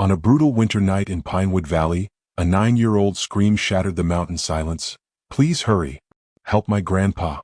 On a brutal winter night in Pinewood Valley, a 9-year-old scream shattered the mountain silence. "Please hurry. Help my grandpa."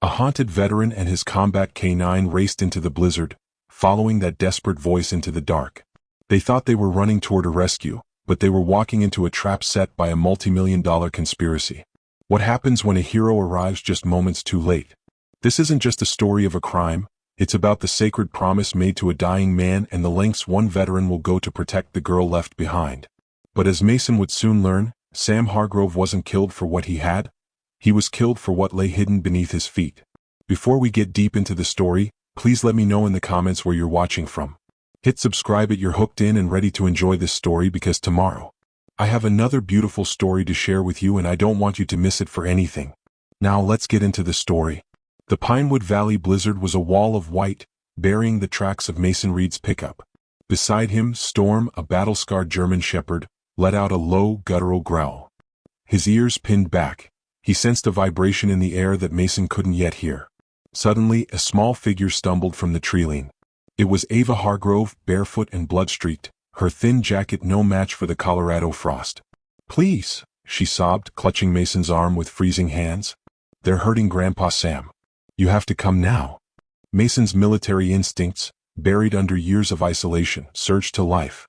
A haunted veteran and his combat K9 raced into the blizzard, following that desperate voice into the dark. They thought they were running toward a rescue, but they were walking into a trap set by a multi-million-dollar conspiracy. What happens when a hero arrives just moments too late? This isn't just a story of a crime, it's about the sacred promise made to a dying man and the lengths one veteran will go to protect the girl left behind. But as Mason would soon learn, Sam Hargrove wasn't killed for what he had. He was killed for what lay hidden beneath his feet. Before we get deep into the story, please let me know in the comments where you're watching from. Hit subscribe if you're hooked in and ready to enjoy this story, because tomorrow, I have another beautiful story to share with you and I don't want you to miss it for anything. Now let's get into the story. The Pinewood Valley blizzard was a wall of white, burying the tracks of Mason Reed's pickup. Beside him, Storm, a battle-scarred German shepherd, let out a low, guttural growl. His ears pinned back. He sensed a vibration in the air that Mason couldn't yet hear. Suddenly, a small figure stumbled from the treeline. It was Ava Hargrove, barefoot and blood-streaked, her thin jacket no match for the Colorado frost. "Please," she sobbed, clutching Mason's arm with freezing hands. "They're hurting Grandpa Sam. You have to come now." Mason's military instincts, buried under years of isolation, surged to life.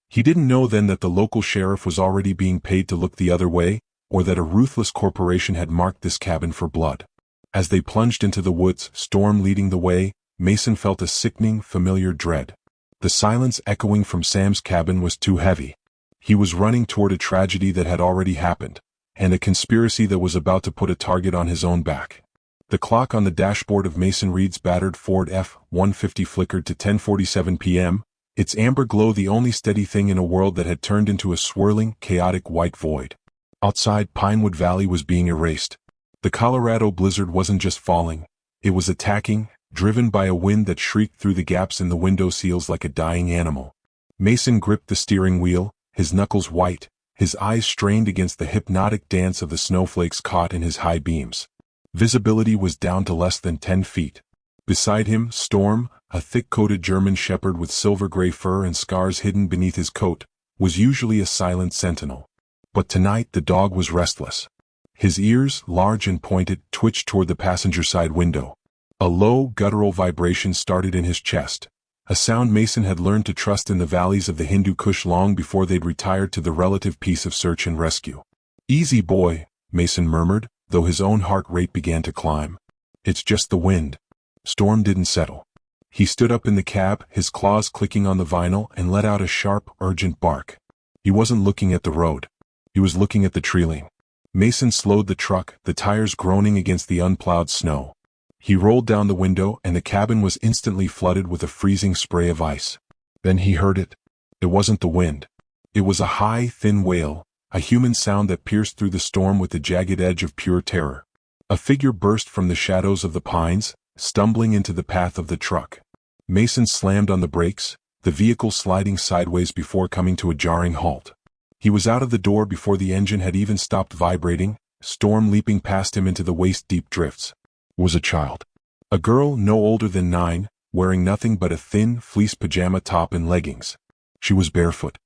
He didn't know then that the local sheriff was already being paid to look the other way, or that a ruthless corporation had marked this cabin for blood. As they plunged into the woods, Storm leading the way, Mason felt a sickening, familiar dread. The silence echoing from Sam's cabin was too heavy. He was running toward a tragedy that had already happened, and a conspiracy that was about to put a target on his own back. The clock on the dashboard of Mason Reed's battered Ford F-150 flickered to 10:47 p.m., its amber glow the only steady thing in a world that had turned into a swirling, chaotic white void. Outside, Pinewood Valley was being erased. The Colorado blizzard wasn't just falling, it was attacking, driven by a wind that shrieked through the gaps in the window sills like a dying animal. Mason gripped the steering wheel, his knuckles white, his eyes strained against the hypnotic dance of the snowflakes caught in his high beams. Visibility was down to less than 10 feet. Beside him, Storm, a thick-coated German shepherd with silver-gray fur and scars hidden beneath his coat, was usually a silent sentinel. But tonight the dog was restless. His ears, large and pointed, twitched toward the passenger side window. A low, guttural vibration started in his chest, a sound Mason had learned to trust in the valleys of the Hindu Kush long before they'd retired to the relative peace of search and rescue. "Easy, boy," Mason murmured, though his own heart rate began to climb. "It's just the wind." Storm didn't settle. He stood up in the cab, his claws clicking on the vinyl, and let out a sharp, urgent bark. He wasn't looking at the road. He was looking at the treeline. Mason slowed the truck, the tires groaning against the unplowed snow. He rolled down the window and the cabin was instantly flooded with a freezing spray of ice. Then he heard it. It wasn't the wind. It was a high, thin wail, a human sound that pierced through the storm with the jagged edge of pure terror. A figure burst from the shadows of the pines, stumbling into the path of the truck. Mason slammed on the brakes, the vehicle sliding sideways before coming to a jarring halt. He was out of the door before the engine had even stopped vibrating, Storm leaping past him into the waist-deep drifts. Was a child. A girl no older than 9, wearing nothing but a thin, fleece pajama top and leggings. She was barefoot.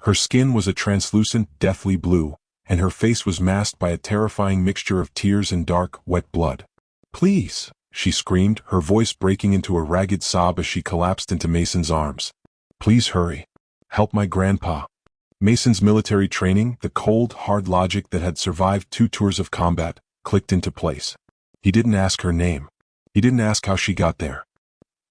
Her skin was a translucent, deathly blue, and her face was masked by a terrifying mixture of tears and dark, wet blood. "Please," she screamed, her voice breaking into a ragged sob as she collapsed into Mason's arms. "Please hurry. Help my grandpa." Mason's military training, the cold, hard logic that had survived 2 tours of combat, clicked into place. He didn't ask her name. He didn't ask how she got there.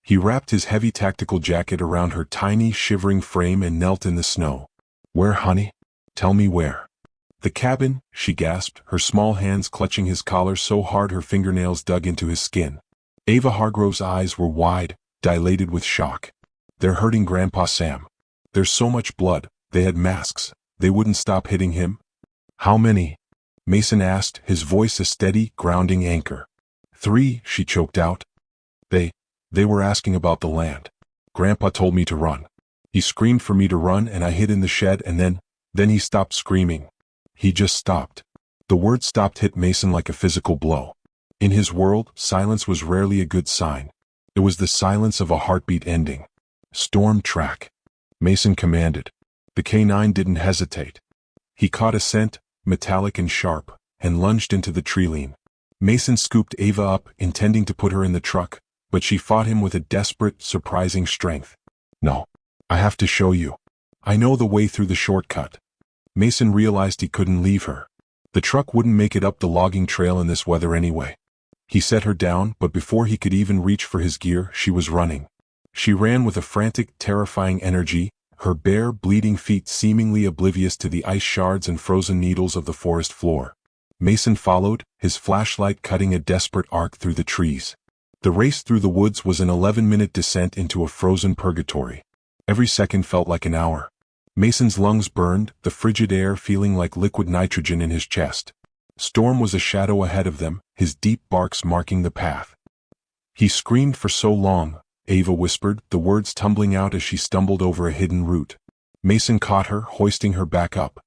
He wrapped his heavy tactical jacket around her tiny, shivering frame and knelt in the snow. "Where, honey? Tell me where." "The cabin," she gasped, her small hands clutching his collar so hard her fingernails dug into his skin. Ava Hargrove's eyes were wide, dilated with shock. "They're hurting Grandpa Sam. There's so much blood. They had masks. They wouldn't stop hitting him." "How many?" Mason asked, his voice a steady, grounding anchor. "3, she choked out. They were asking about the land. Grandpa told me to run. He screamed for me to run and I hid in the shed and then he stopped screaming. He just stopped." The word "stopped" hit Mason like a physical blow. In his world, silence was rarely a good sign. It was the silence of a heartbeat ending. "Storm track," Mason commanded. The K9 didn't hesitate. He caught a scent, metallic and sharp, and lunged into the tree-line. Mason scooped Ava up, intending to put her in the truck, but she fought him with a desperate, surprising strength. No. I have to show you. I know the way through the shortcut. Mason realized he couldn't leave her. The truck wouldn't make it up the logging trail in this weather anyway. He set her down, but before he could even reach for his gear, she was running. She ran with a frantic, terrifying energy, her bare, bleeding feet seemingly oblivious to the ice shards and frozen needles of the forest floor. Mason followed, his flashlight cutting a desperate arc through the trees. The race through the woods was an 11-minute descent into a frozen purgatory. Every second felt like an hour. Mason's lungs burned, the frigid air feeling like liquid nitrogen in his chest. Storm was a shadow ahead of them, his deep barks marking the path. He screamed for so long, Ava whispered, the words tumbling out as she stumbled over a hidden root. Mason caught her, hoisting her back up.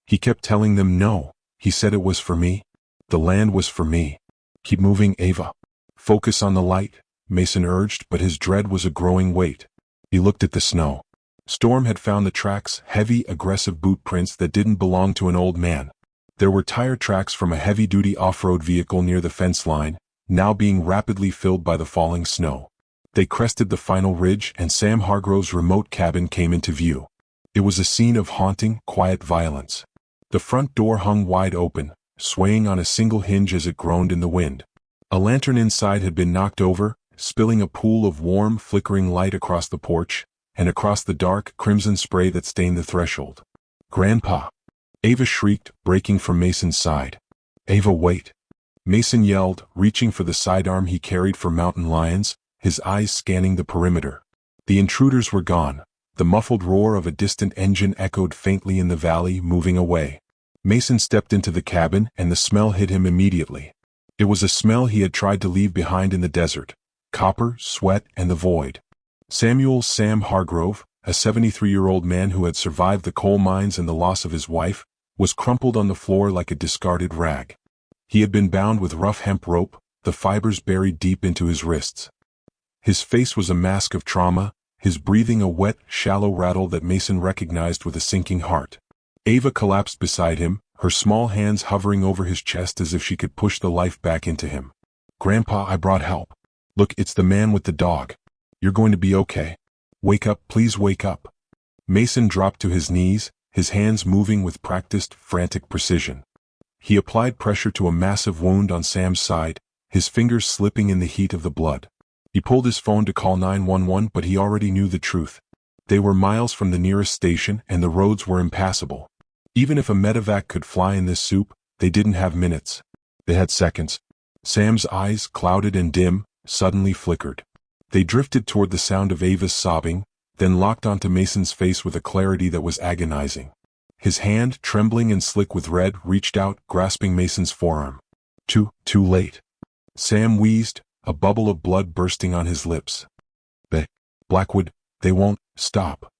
He kept telling them no. He said it was for me. The land was for me. Keep moving, Ava. Focus on the light, Mason urged, but his dread was a growing weight. He looked at the snow. Storm had found the tracks, heavy, aggressive boot prints that didn't belong to an old man. There were tire tracks from a heavy-duty off-road vehicle near the fence line, now being rapidly filled by the falling snow. They crested the final ridge, and Sam Hargrove's remote cabin came into view. It was a scene of haunting, quiet violence. The front door hung wide open, swaying on a single hinge as it groaned in the wind. A lantern inside had been knocked over, spilling a pool of warm, flickering light across the porch, and across the dark, crimson spray that stained the threshold. "Grandpa!" Ava shrieked, breaking from Mason's side. "Ava, wait!" Mason yelled, reaching for the sidearm he carried for mountain lions, his eyes scanning the perimeter. The intruders were gone. The muffled roar of a distant engine echoed faintly in the valley, moving away. Mason stepped into the cabin, and the smell hit him immediately. It was a smell he had tried to leave behind in the desert. Copper, sweat, and the void. Sam Hargrove, a 73-year-old man who had survived the coal mines and the loss of his wife, was crumpled on the floor like a discarded rag. He had been bound with rough hemp rope, the fibers buried deep into his wrists. His face was a mask of trauma, his breathing a wet, shallow rattle that Mason recognized with a sinking heart. Ava collapsed beside him, her small hands hovering over his chest as if she could push the life back into him. "Grandpa, I brought help. Look, it's the man with the dog. You're going to be okay. Wake up, please wake up." Mason dropped to his knees, his hands moving with practiced, frantic precision. He applied pressure to a massive wound on Sam's side, his fingers slipping in the heat of the blood. He pulled his phone to call 911, but he already knew the truth. They were miles from the nearest station, and the roads were impassable. Even if a medevac could fly in this soup, they didn't have minutes. They had seconds. Sam's eyes, clouded and dim, suddenly flickered. They drifted toward the sound of Ava's sobbing, then locked onto Mason's face with a clarity that was agonizing. His hand, trembling and slick with red, reached out, grasping Mason's forearm. Too late. Sam wheezed, a bubble of blood bursting on his lips. Blackwood, they won't stop.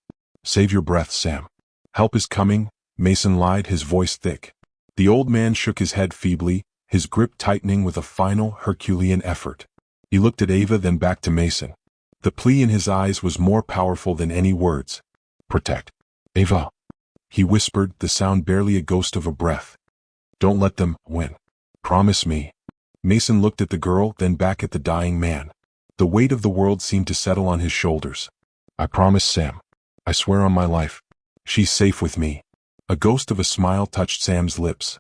Save your breath, Sam. Help is coming, Mason lied, his voice thick. The old man shook his head feebly, his grip tightening with a final, Herculean effort. He looked at Ava, then back to Mason. The plea in his eyes was more powerful than any words. "Protect Ava," he whispered, the sound barely a ghost of a breath. "Don't let them win. Promise me." Mason looked at the girl, then back at the dying man. The weight of the world seemed to settle on his shoulders. "I promise, Sam. I swear on my life. She's safe with me." A ghost of a smile touched Sam's lips.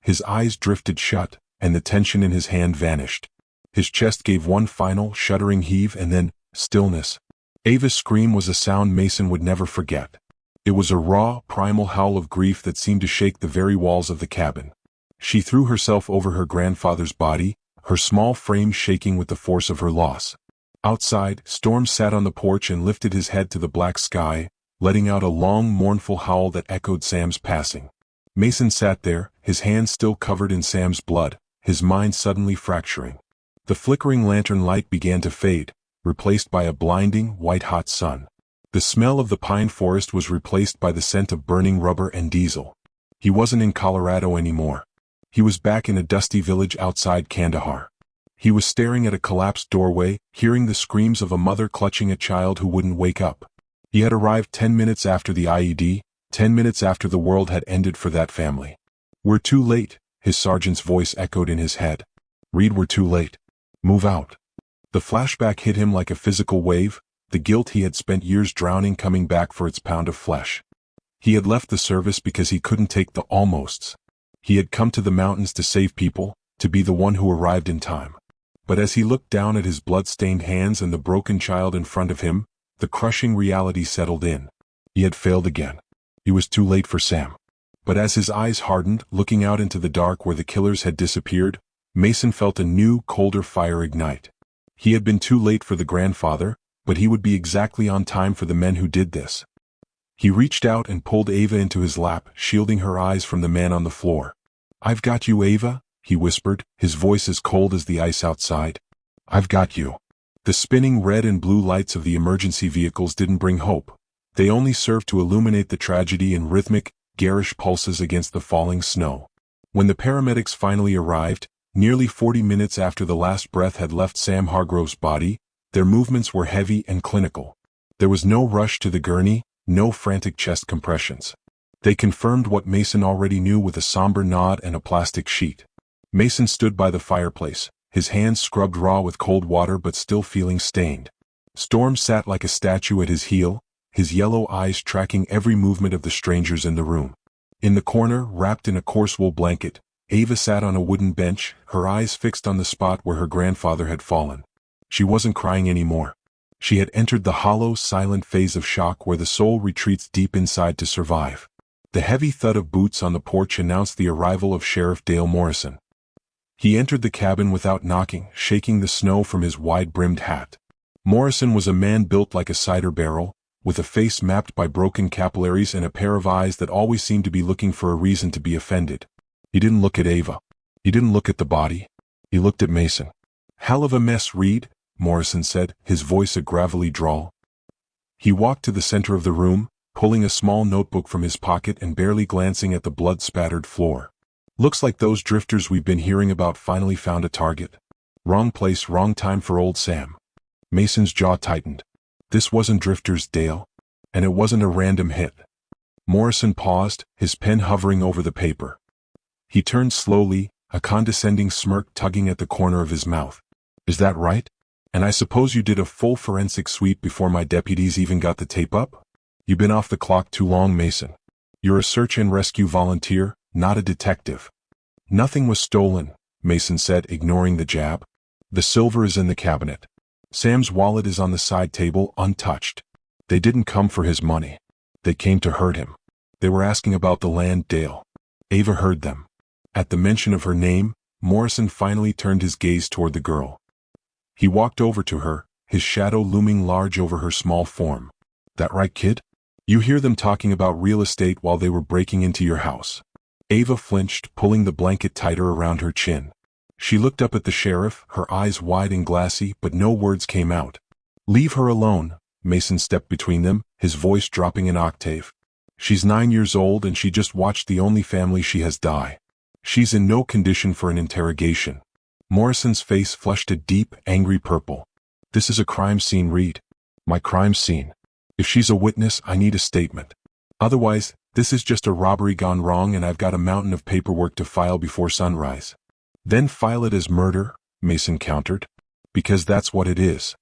His eyes drifted shut, and the tension in his hand vanished. His chest gave one final, shuddering heave, and then stillness. Ava's scream was a sound Mason would never forget. It was a raw, primal howl of grief that seemed to shake the very walls of the cabin. She threw herself over her grandfather's body, her small frame shaking with the force of her loss. Outside, Storm sat on the porch and lifted his head to the black sky, letting out a long, mournful howl that echoed Sam's passing. Mason sat there, his hands still covered in Sam's blood, his mind suddenly fracturing. The flickering lantern light began to fade, replaced by a blinding, white-hot sun. The smell of the pine forest was replaced by the scent of burning rubber and diesel. He wasn't in Colorado anymore. He was back in a dusty village outside Kandahar. He was staring at a collapsed doorway, hearing the screams of a mother clutching a child who wouldn't wake up. He had arrived 10 minutes after the IED, 10 minutes after the world had ended for that family. We're too late, his sergeant's voice echoed in his head. Reed, we're too late. Move out. The flashback hit him like a physical wave, the guilt he had spent years drowning coming back for its pound of flesh. He had left the service because he couldn't take the almosts. He had come to the mountains to save people, to be the one who arrived in time. But as he looked down at his blood-stained hands and the broken child in front of him, the crushing reality settled in. He had failed again. He was too late for Sam. But as his eyes hardened, looking out into the dark where the killers had disappeared, Mason felt a new, colder fire ignite. He had been too late for the grandfather, but he would be exactly on time for the men who did this. He reached out and pulled Ava into his lap, shielding her eyes from the man on the floor. "I've got you, Ava," he whispered, his voice as cold as the ice outside. "I've got you." The spinning red and blue lights of the emergency vehicles didn't bring hope. They only served to illuminate the tragedy in rhythmic, garish pulses against the falling snow. When the paramedics finally arrived, nearly 40 minutes after the last breath had left Sam Hargrove's body, their movements were heavy and clinical. There was no rush to the gurney, no frantic chest compressions. They confirmed what Mason already knew with a somber nod and a plastic sheet. Mason stood by the fireplace, his hands scrubbed raw with cold water but still feeling stained. Storm sat like a statue at his heel, his yellow eyes tracking every movement of the strangers in the room. In the corner, wrapped in a coarse wool blanket, Ava sat on a wooden bench, her eyes fixed on the spot where her grandfather had fallen. She wasn't crying anymore. She had entered the hollow, silent phase of shock where the soul retreats deep inside to survive. The heavy thud of boots on the porch announced the arrival of Sheriff Dale Morrison. He entered the cabin without knocking, shaking the snow from his wide-brimmed hat. Morrison was a man built like a cider barrel, with a face mapped by broken capillaries and a pair of eyes that always seemed to be looking for a reason to be offended. He didn't look at Ava. He didn't look at the body. He looked at Mason. "Hell of a mess, Reed," Morrison said, his voice a gravelly drawl. He walked to the center of the room, pulling a small notebook from his pocket and barely glancing at the blood-spattered floor. "Looks like those drifters we've been hearing about finally found a target. Wrong place, wrong time for old Sam." Mason's jaw tightened. This wasn't drifters, Dale. And it wasn't a random hit. Morrison paused, his pen hovering over the paper. He turned slowly, a condescending smirk tugging at the corner of his mouth. "Is that right? And I suppose you did a full forensic sweep before my deputies even got the tape up? You've been off the clock too long, Mason. You're a search and rescue volunteer, not a detective." "Nothing was stolen," Mason said, ignoring the jab. "The silver is in the cabinet. Sam's wallet is on the side table, untouched. They didn't come for his money. They came to hurt him. They were asking about the land, Dale." Ava heard them. At the mention of her name, Morrison finally turned his gaze toward the girl. He walked over to her, his shadow looming large over her small form. "That right, kid? You hear them talking about real estate while they were breaking into your house." Ava flinched, pulling the blanket tighter around her chin. She looked up at the sheriff, her eyes wide and glassy, but no words came out. "Leave her alone," Mason stepped between them, his voice dropping an octave. "She's 9 years old and she just watched the only family she has die. She's in no condition for an interrogation." Morrison's face flushed a deep, angry purple. "This is a crime scene, Reed. My crime scene. If she's a witness, I need a statement. Otherwise, this is just a robbery gone wrong and I've got a mountain of paperwork to file before sunrise." "Then file it as murder," Mason countered. "Because that's what it is."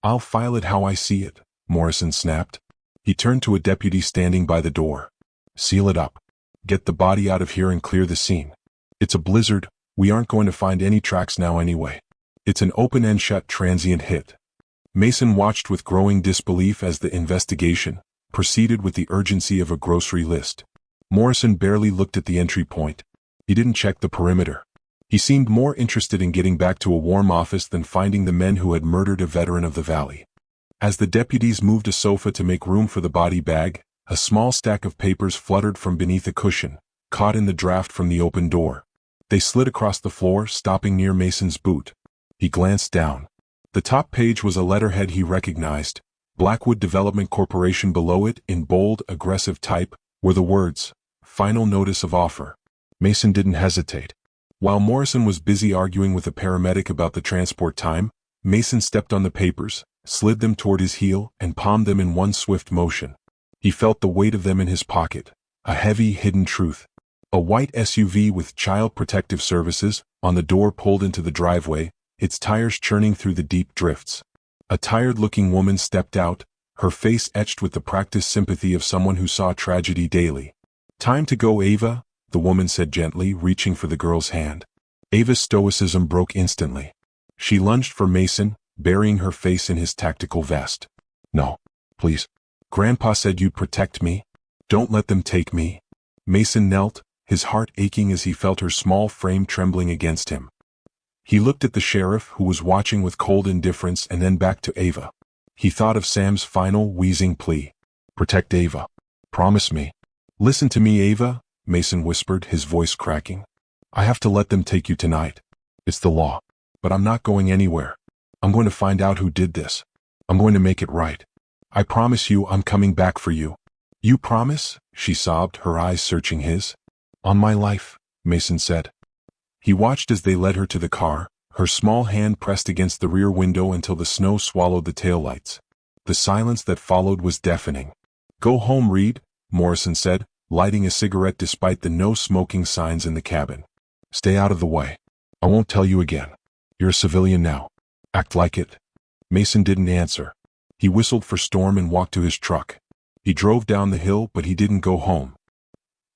"I'll file it how I see it," Morrison snapped. He turned to a deputy standing by the door. "Seal it up. Get the body out of here and clear the scene. It's a blizzard, we aren't going to find any tracks now anyway. It's an open-end shut transient hit." Mason watched with growing disbelief as the investigation proceeded with the urgency of a grocery list. Morrison barely looked at the entry point. He didn't check the perimeter. He seemed more interested in getting back to a warm office than finding the men who had murdered a veteran of the valley. As the deputies moved a sofa to make room for the body bag, a small stack of papers fluttered from beneath a cushion, caught in the draft from the open door. They slid across the floor, stopping near Mason's boot. He glanced down. The top page was a letterhead he recognized. Blackwood Development Corporation. Below it, in bold, aggressive type, were the words, "Final Notice of Offer." Mason didn't hesitate. While Morrison was busy arguing with a paramedic about the transport time, Mason stepped on the papers, slid them toward his heel, and palmed them in one swift motion. He felt the weight of them in his pocket, a heavy, hidden truth. A white SUV with Child Protective Services on the door pulled into the driveway, its tires churning through the deep drifts. A tired-looking woman stepped out, her face etched with the practiced sympathy of someone who saw tragedy daily. "Time to go, Ava," the woman said gently, reaching for the girl's hand. Ava's stoicism broke instantly. She lunged for Mason, burying her face in his tactical vest. "No, please. Grandpa said you'd protect me. Don't let them take me." Mason knelt, his heart aching as he felt her small frame trembling against him. He looked at the sheriff, who was watching with cold indifference, and then back to Ava. He thought of Sam's final, wheezing plea. "Protect Ava. Promise me." "Listen to me, Ava," Mason whispered, his voice cracking. "I have to let them take you tonight. It's the law. But I'm not going anywhere. I'm going to find out who did this. I'm going to make it right. I promise you I'm coming back for you." "You promise?" she sobbed, her eyes searching his. "On my life," Mason said. He watched as they led her to the car, her small hand pressed against the rear window until the snow swallowed the taillights. The silence that followed was deafening. "Go home, Reed," Morrison said, lighting a cigarette despite the no smoking signs in the cabin. "Stay out of the way. I won't tell you again. You're a civilian now. Act like it." Mason didn't answer. He whistled for Storm and walked to his truck. He drove down the hill, but he didn't go home.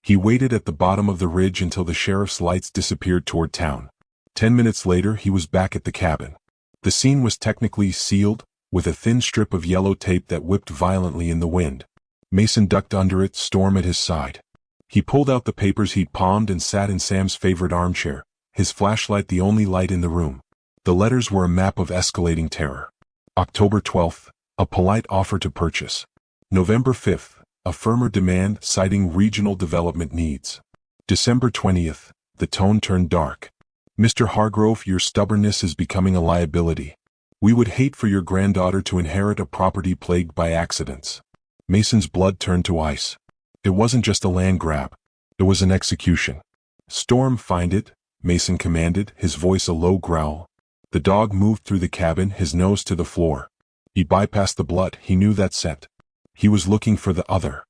He waited at the bottom of the ridge until the sheriff's lights disappeared toward town. 10 minutes later, he was back at the cabin. The scene was technically sealed, with a thin strip of yellow tape that whipped violently in the wind. Mason ducked under it, Storm at his side. He pulled out the papers he'd palmed and sat in Sam's favorite armchair, his flashlight the only light in the room. The letters were a map of escalating terror. October 12th, a polite offer to purchase. November 5th, a firmer demand citing regional development needs. December 20th, the tone turned dark. "Mr. Hargrove, your stubbornness is becoming a liability. We would hate for your granddaughter to inherit a property plagued by accidents." Mason's blood turned to ice. It wasn't just a land grab. It was an execution. "Storm, find it," Mason commanded, his voice a low growl. The dog moved through the cabin, his nose to the floor. He bypassed the blood, he knew that scent. He was looking for the other.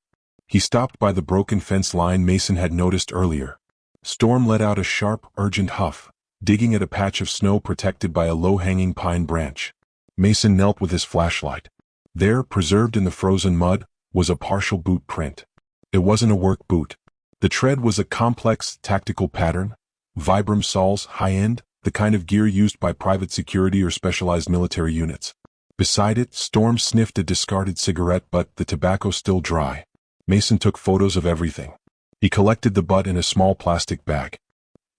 He stopped by the broken fence line Mason had noticed earlier. Storm let out a sharp, urgent huff, digging at a patch of snow protected by a low-hanging pine branch. Mason knelt with his flashlight. There, preserved in the frozen mud, was a partial boot print. It wasn't a work boot. The tread was a complex, tactical pattern. Vibram soles, high-end, the kind of gear used by private security or specialized military units. Beside it, Storm sniffed a discarded cigarette, but the tobacco still dry. Mason took photos of everything. He collected the butt in a small plastic bag.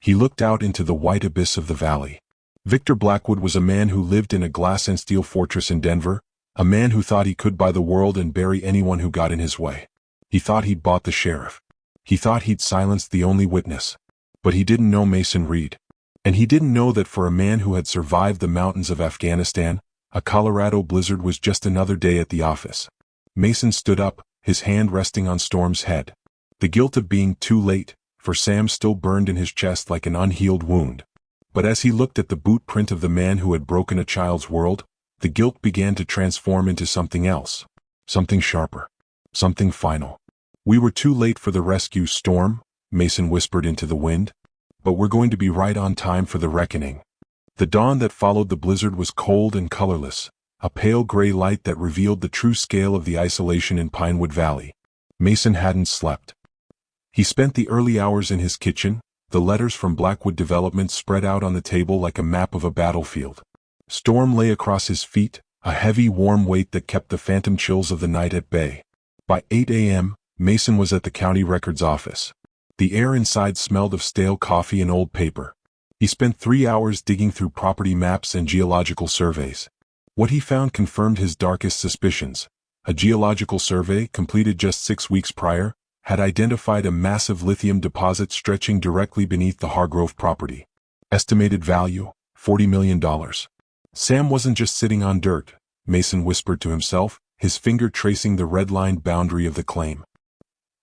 He looked out into the white abyss of the valley. Victor Blackwood was a man who lived in a glass and steel fortress in Denver, a man who thought he could buy the world and bury anyone who got in his way. He thought he'd bought the sheriff. He thought he'd silenced the only witness. But he didn't know Mason Reed. And he didn't know that for a man who had survived the mountains of Afghanistan, a Colorado blizzard was just another day at the office. Mason stood up, his hand resting on Storm's head. The guilt of being too late, for Sam still burned in his chest like an unhealed wound. But as he looked at the boot print of the man who had broken a child's world, the guilt began to transform into something else. Something sharper. Something final. "We were too late for the rescue, Storm," Mason whispered into the wind. "But we're going to be right on time for the reckoning." The dawn that followed the blizzard was cold and colorless, a pale gray light that revealed the true scale of the isolation in Pinewood Valley. Mason hadn't slept. He spent the early hours in his kitchen, the letters from Blackwood Development spread out on the table like a map of a battlefield. Storm lay across his feet, a heavy warm weight that kept the phantom chills of the night at bay. By 8 a.m., Mason was at the county records office. The air inside smelled of stale coffee and old paper. He spent 3 hours digging through property maps and geological surveys. What he found confirmed his darkest suspicions. A geological survey, completed just 6 weeks prior, had identified a massive lithium deposit stretching directly beneath the Hargrove property. Estimated value, $40 million. Sam wasn't just sitting on dirt, Mason whispered to himself, his finger tracing the red-lined boundary of the claim.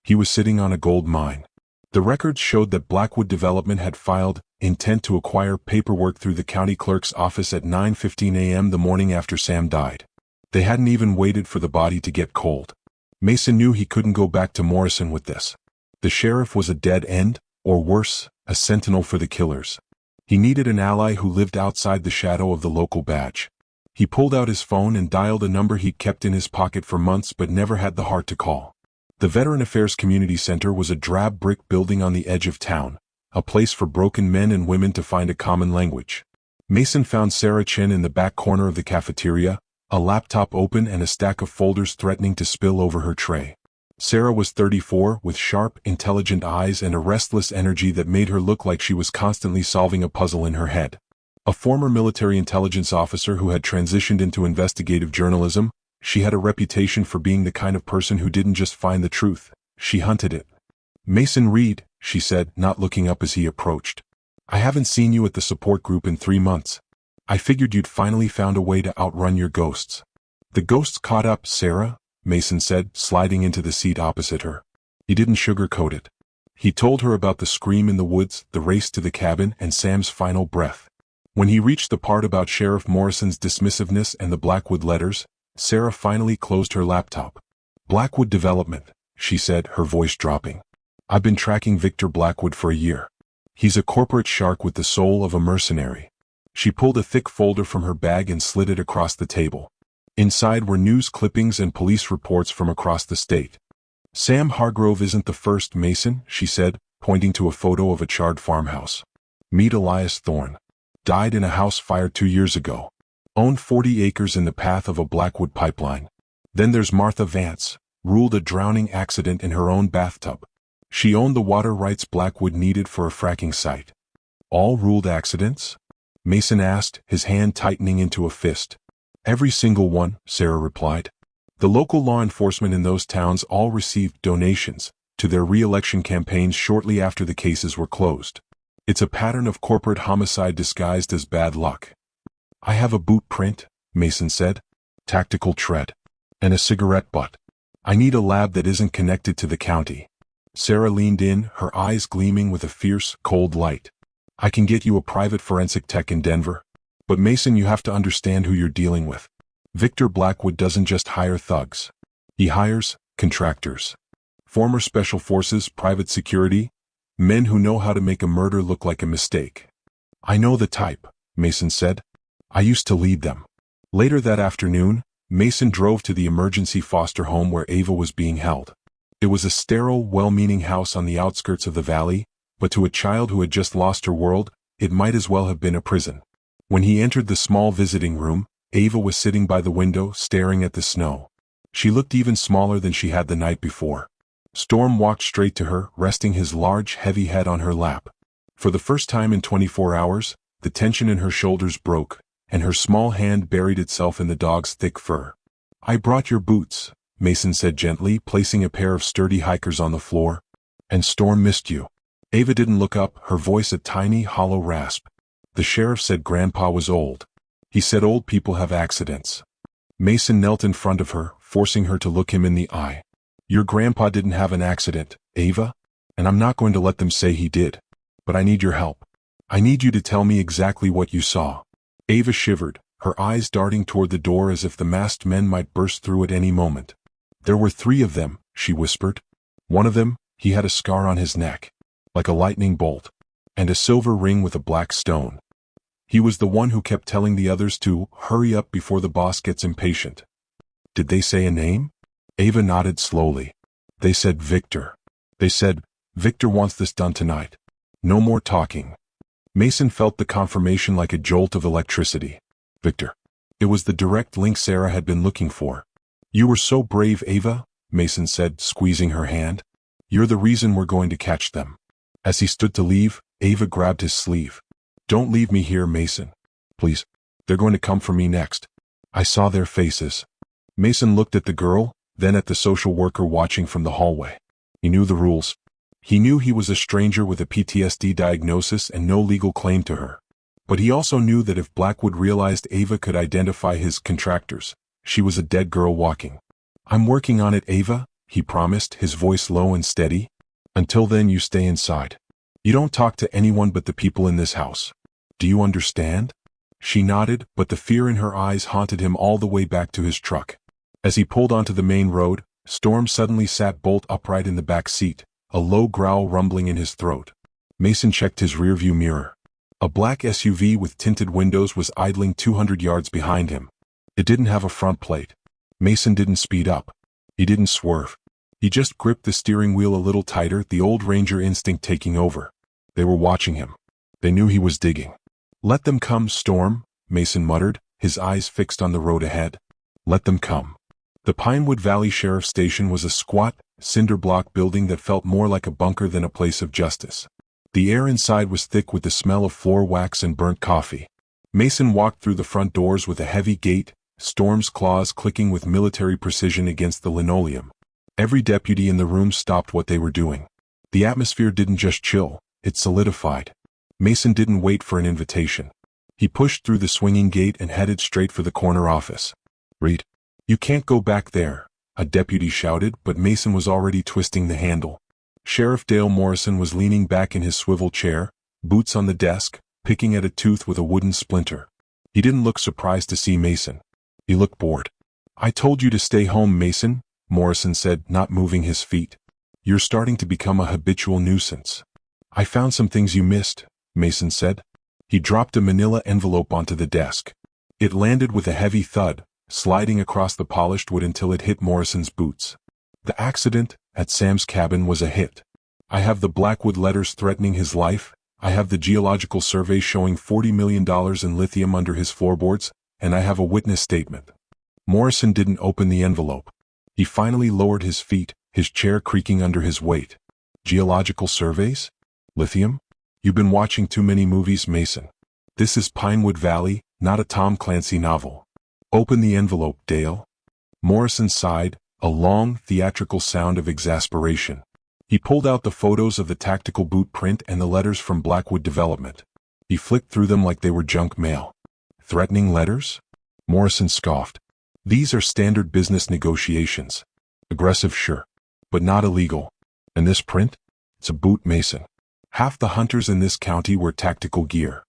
He was sitting on a gold mine. The records showed that Blackwood Development had filed intent to acquire paperwork through the county clerk's office at 9:15 a.m. the morning after Sam died. They hadn't even waited for the body to get cold. Mason knew he couldn't go back to Morrison with this. The sheriff was a dead end, or worse, a sentinel for the killers. He needed an ally who lived outside the shadow of the local badge. He pulled out his phone and dialed a number he'd kept in his pocket for months but never had the heart to call. The Veteran Affairs Community Center was a drab brick building on the edge of town, a place for broken men and women to find a common language. Mason found Sarah Chen in the back corner of the cafeteria, a laptop open and a stack of folders threatening to spill over her tray. Sarah was 34, with sharp, intelligent eyes and a restless energy that made her look like she was constantly solving a puzzle in her head. A former military intelligence officer who had transitioned into investigative journalism, she had a reputation for being the kind of person who didn't just find the truth, she hunted it. "Mason Reed," she said, not looking up as he approached. "I haven't seen you at the support group in 3 months. I figured you'd finally found a way to outrun your ghosts." "The ghosts caught up, Sarah," Mason said, sliding into the seat opposite her. He didn't sugarcoat it. He told her about the scream in the woods, the race to the cabin, and Sam's final breath. When he reached the part about Sheriff Morrison's dismissiveness and the Blackwood letters, Sarah finally closed her laptop. "Blackwood Development," she said, her voice dropping. "I've been tracking Victor Blackwood for a year. He's a corporate shark with the soul of a mercenary." She pulled a thick folder from her bag and slid it across the table. Inside were news clippings and police reports from across the state. "Sam Hargrove isn't the first, Mason," she said, pointing to a photo of a charred farmhouse. "Meet Elias Thorne. Died in a house fire 2 years ago. Owned 40 acres in the path of a Blackwood pipeline. Then there's Martha Vance, ruled a drowning accident in her own bathtub. She owned the water rights Blackwood needed for a fracking site." "All ruled accidents?" Mason asked, his hand tightening into a fist. "Every single one," Sarah replied. "The local law enforcement in those towns all received donations to their re-election campaigns shortly after the cases were closed. It's a pattern of corporate homicide disguised as bad luck." "I have a boot print," Mason said. "Tactical tread. And a cigarette butt. I need a lab that isn't connected to the county." Sarah leaned in, her eyes gleaming with a fierce, cold light. "I can get you a private forensic tech in Denver. But Mason, you have to understand who you're dealing with. Victor Blackwood doesn't just hire thugs. He hires contractors. Former special forces, private security, men who know how to make a murder look like a mistake." "I know the type," Mason said. "I used to lead them." Later that afternoon, Mason drove to the emergency foster home where Ava was being held. It was a sterile, well-meaning house on the outskirts of the valley, but to a child who had just lost her world, it might as well have been a prison. When he entered the small visiting room, Ava was sitting by the window, staring at the snow. She looked even smaller than she had the night before. Storm walked straight to her, resting his large, heavy head on her lap. For the first time in 24 hours, the tension in her shoulders broke, and her small hand buried itself in the dog's thick fur. "I brought your boots," Mason said gently, placing a pair of sturdy hikers on the floor. "And Storm missed you." Ava didn't look up, her voice a tiny, hollow rasp. "The sheriff said Grandpa was old. He said old people have accidents." Mason knelt in front of her, forcing her to look him in the eye. "Your grandpa didn't have an accident, Ava, and I'm not going to let them say he did. But I need your help. I need you to tell me exactly what you saw." Ava shivered, her eyes darting toward the door as if the masked men might burst through at any moment. "There were 3 of them," she whispered. "One of them, he had a scar on his neck, like a lightning bolt, and a silver ring with a black stone. He was the one who kept telling the others to hurry up before the boss gets impatient." "Did they say a name?" Ava nodded slowly. "They said Victor. They said, Victor wants this done tonight. No more talking." Mason felt the confirmation like a jolt of electricity. Victor. It was the direct link Sarah had been looking for. "You were so brave, Ava," Mason said, squeezing her hand. "You're the reason we're going to catch them." As he stood to leave, Ava grabbed his sleeve. "Don't leave me here, Mason. Please. They're going to come for me next. I saw their faces." Mason looked at the girl, then at the social worker watching from the hallway. He knew the rules. He knew he was a stranger with a PTSD diagnosis and no legal claim to her. But he also knew that if Blackwood realized Ava could identify his contractors, she was a dead girl walking. "I'm working on it, Ava," he promised, his voice low and steady. "Until then you stay inside. You don't talk to anyone but the people in this house. Do you understand?" She nodded, but the fear in her eyes haunted him all the way back to his truck. As he pulled onto the main road, Storm suddenly sat bolt upright in the back seat, a low growl rumbling in his throat. Mason checked his rearview mirror. A black SUV with tinted windows was idling 200 yards behind him. It didn't have a front plate. Mason didn't speed up. He didn't swerve. He just gripped the steering wheel a little tighter, the old Ranger instinct taking over. They were watching him. They knew he was digging. "Let them come, Storm," Mason muttered, his eyes fixed on the road ahead. Let them come. The Pinewood Valley Sheriff Station was a squat, cinder block building that felt more like a bunker than a place of justice. The air inside was thick with the smell of floor wax and burnt coffee. Mason walked through the front doors with a heavy gait, Storm's claws clicking with military precision against the linoleum. Every deputy in the room stopped what they were doing. The atmosphere didn't just chill, it solidified. Mason didn't wait for an invitation. He pushed through the swinging gate and headed straight for the corner office. "Reed, you can't go back there," a deputy shouted, but Mason was already twisting the handle. Sheriff Dale Morrison was leaning back in his swivel chair, boots on the desk, picking at a tooth with a wooden splinter. He didn't look surprised to see Mason. He looked bored. "I told you to stay home, Mason," Morrison said, not moving his feet. "You're starting to become a habitual nuisance." "I found some things you missed," Mason said. He dropped a manila envelope onto the desk. It landed with a heavy thud, sliding across the polished wood until it hit Morrison's boots. "The accident at Sam's cabin was a hit. I have the Blackwood letters threatening his life, I have the geological survey showing $40 million in lithium under his floorboards, and I have a witness statement." Morrison didn't open the envelope. He finally lowered his feet, his chair creaking under his weight. "Geological surveys? Lithium? You've been watching too many movies, Mason. This is Pinewood Valley, not a Tom Clancy novel. Open the envelope, Dale." Morrison sighed, a long, theatrical sound of exasperation. He pulled out the photos of the tactical boot print and the letters from Blackwood Development. He flicked through them like they were junk mail. "Threatening letters?" Morrison scoffed. "These are standard business negotiations. Aggressive, sure, but not illegal. And this print? It's a boot, Mason. Half the hunters in this county wear tactical gear."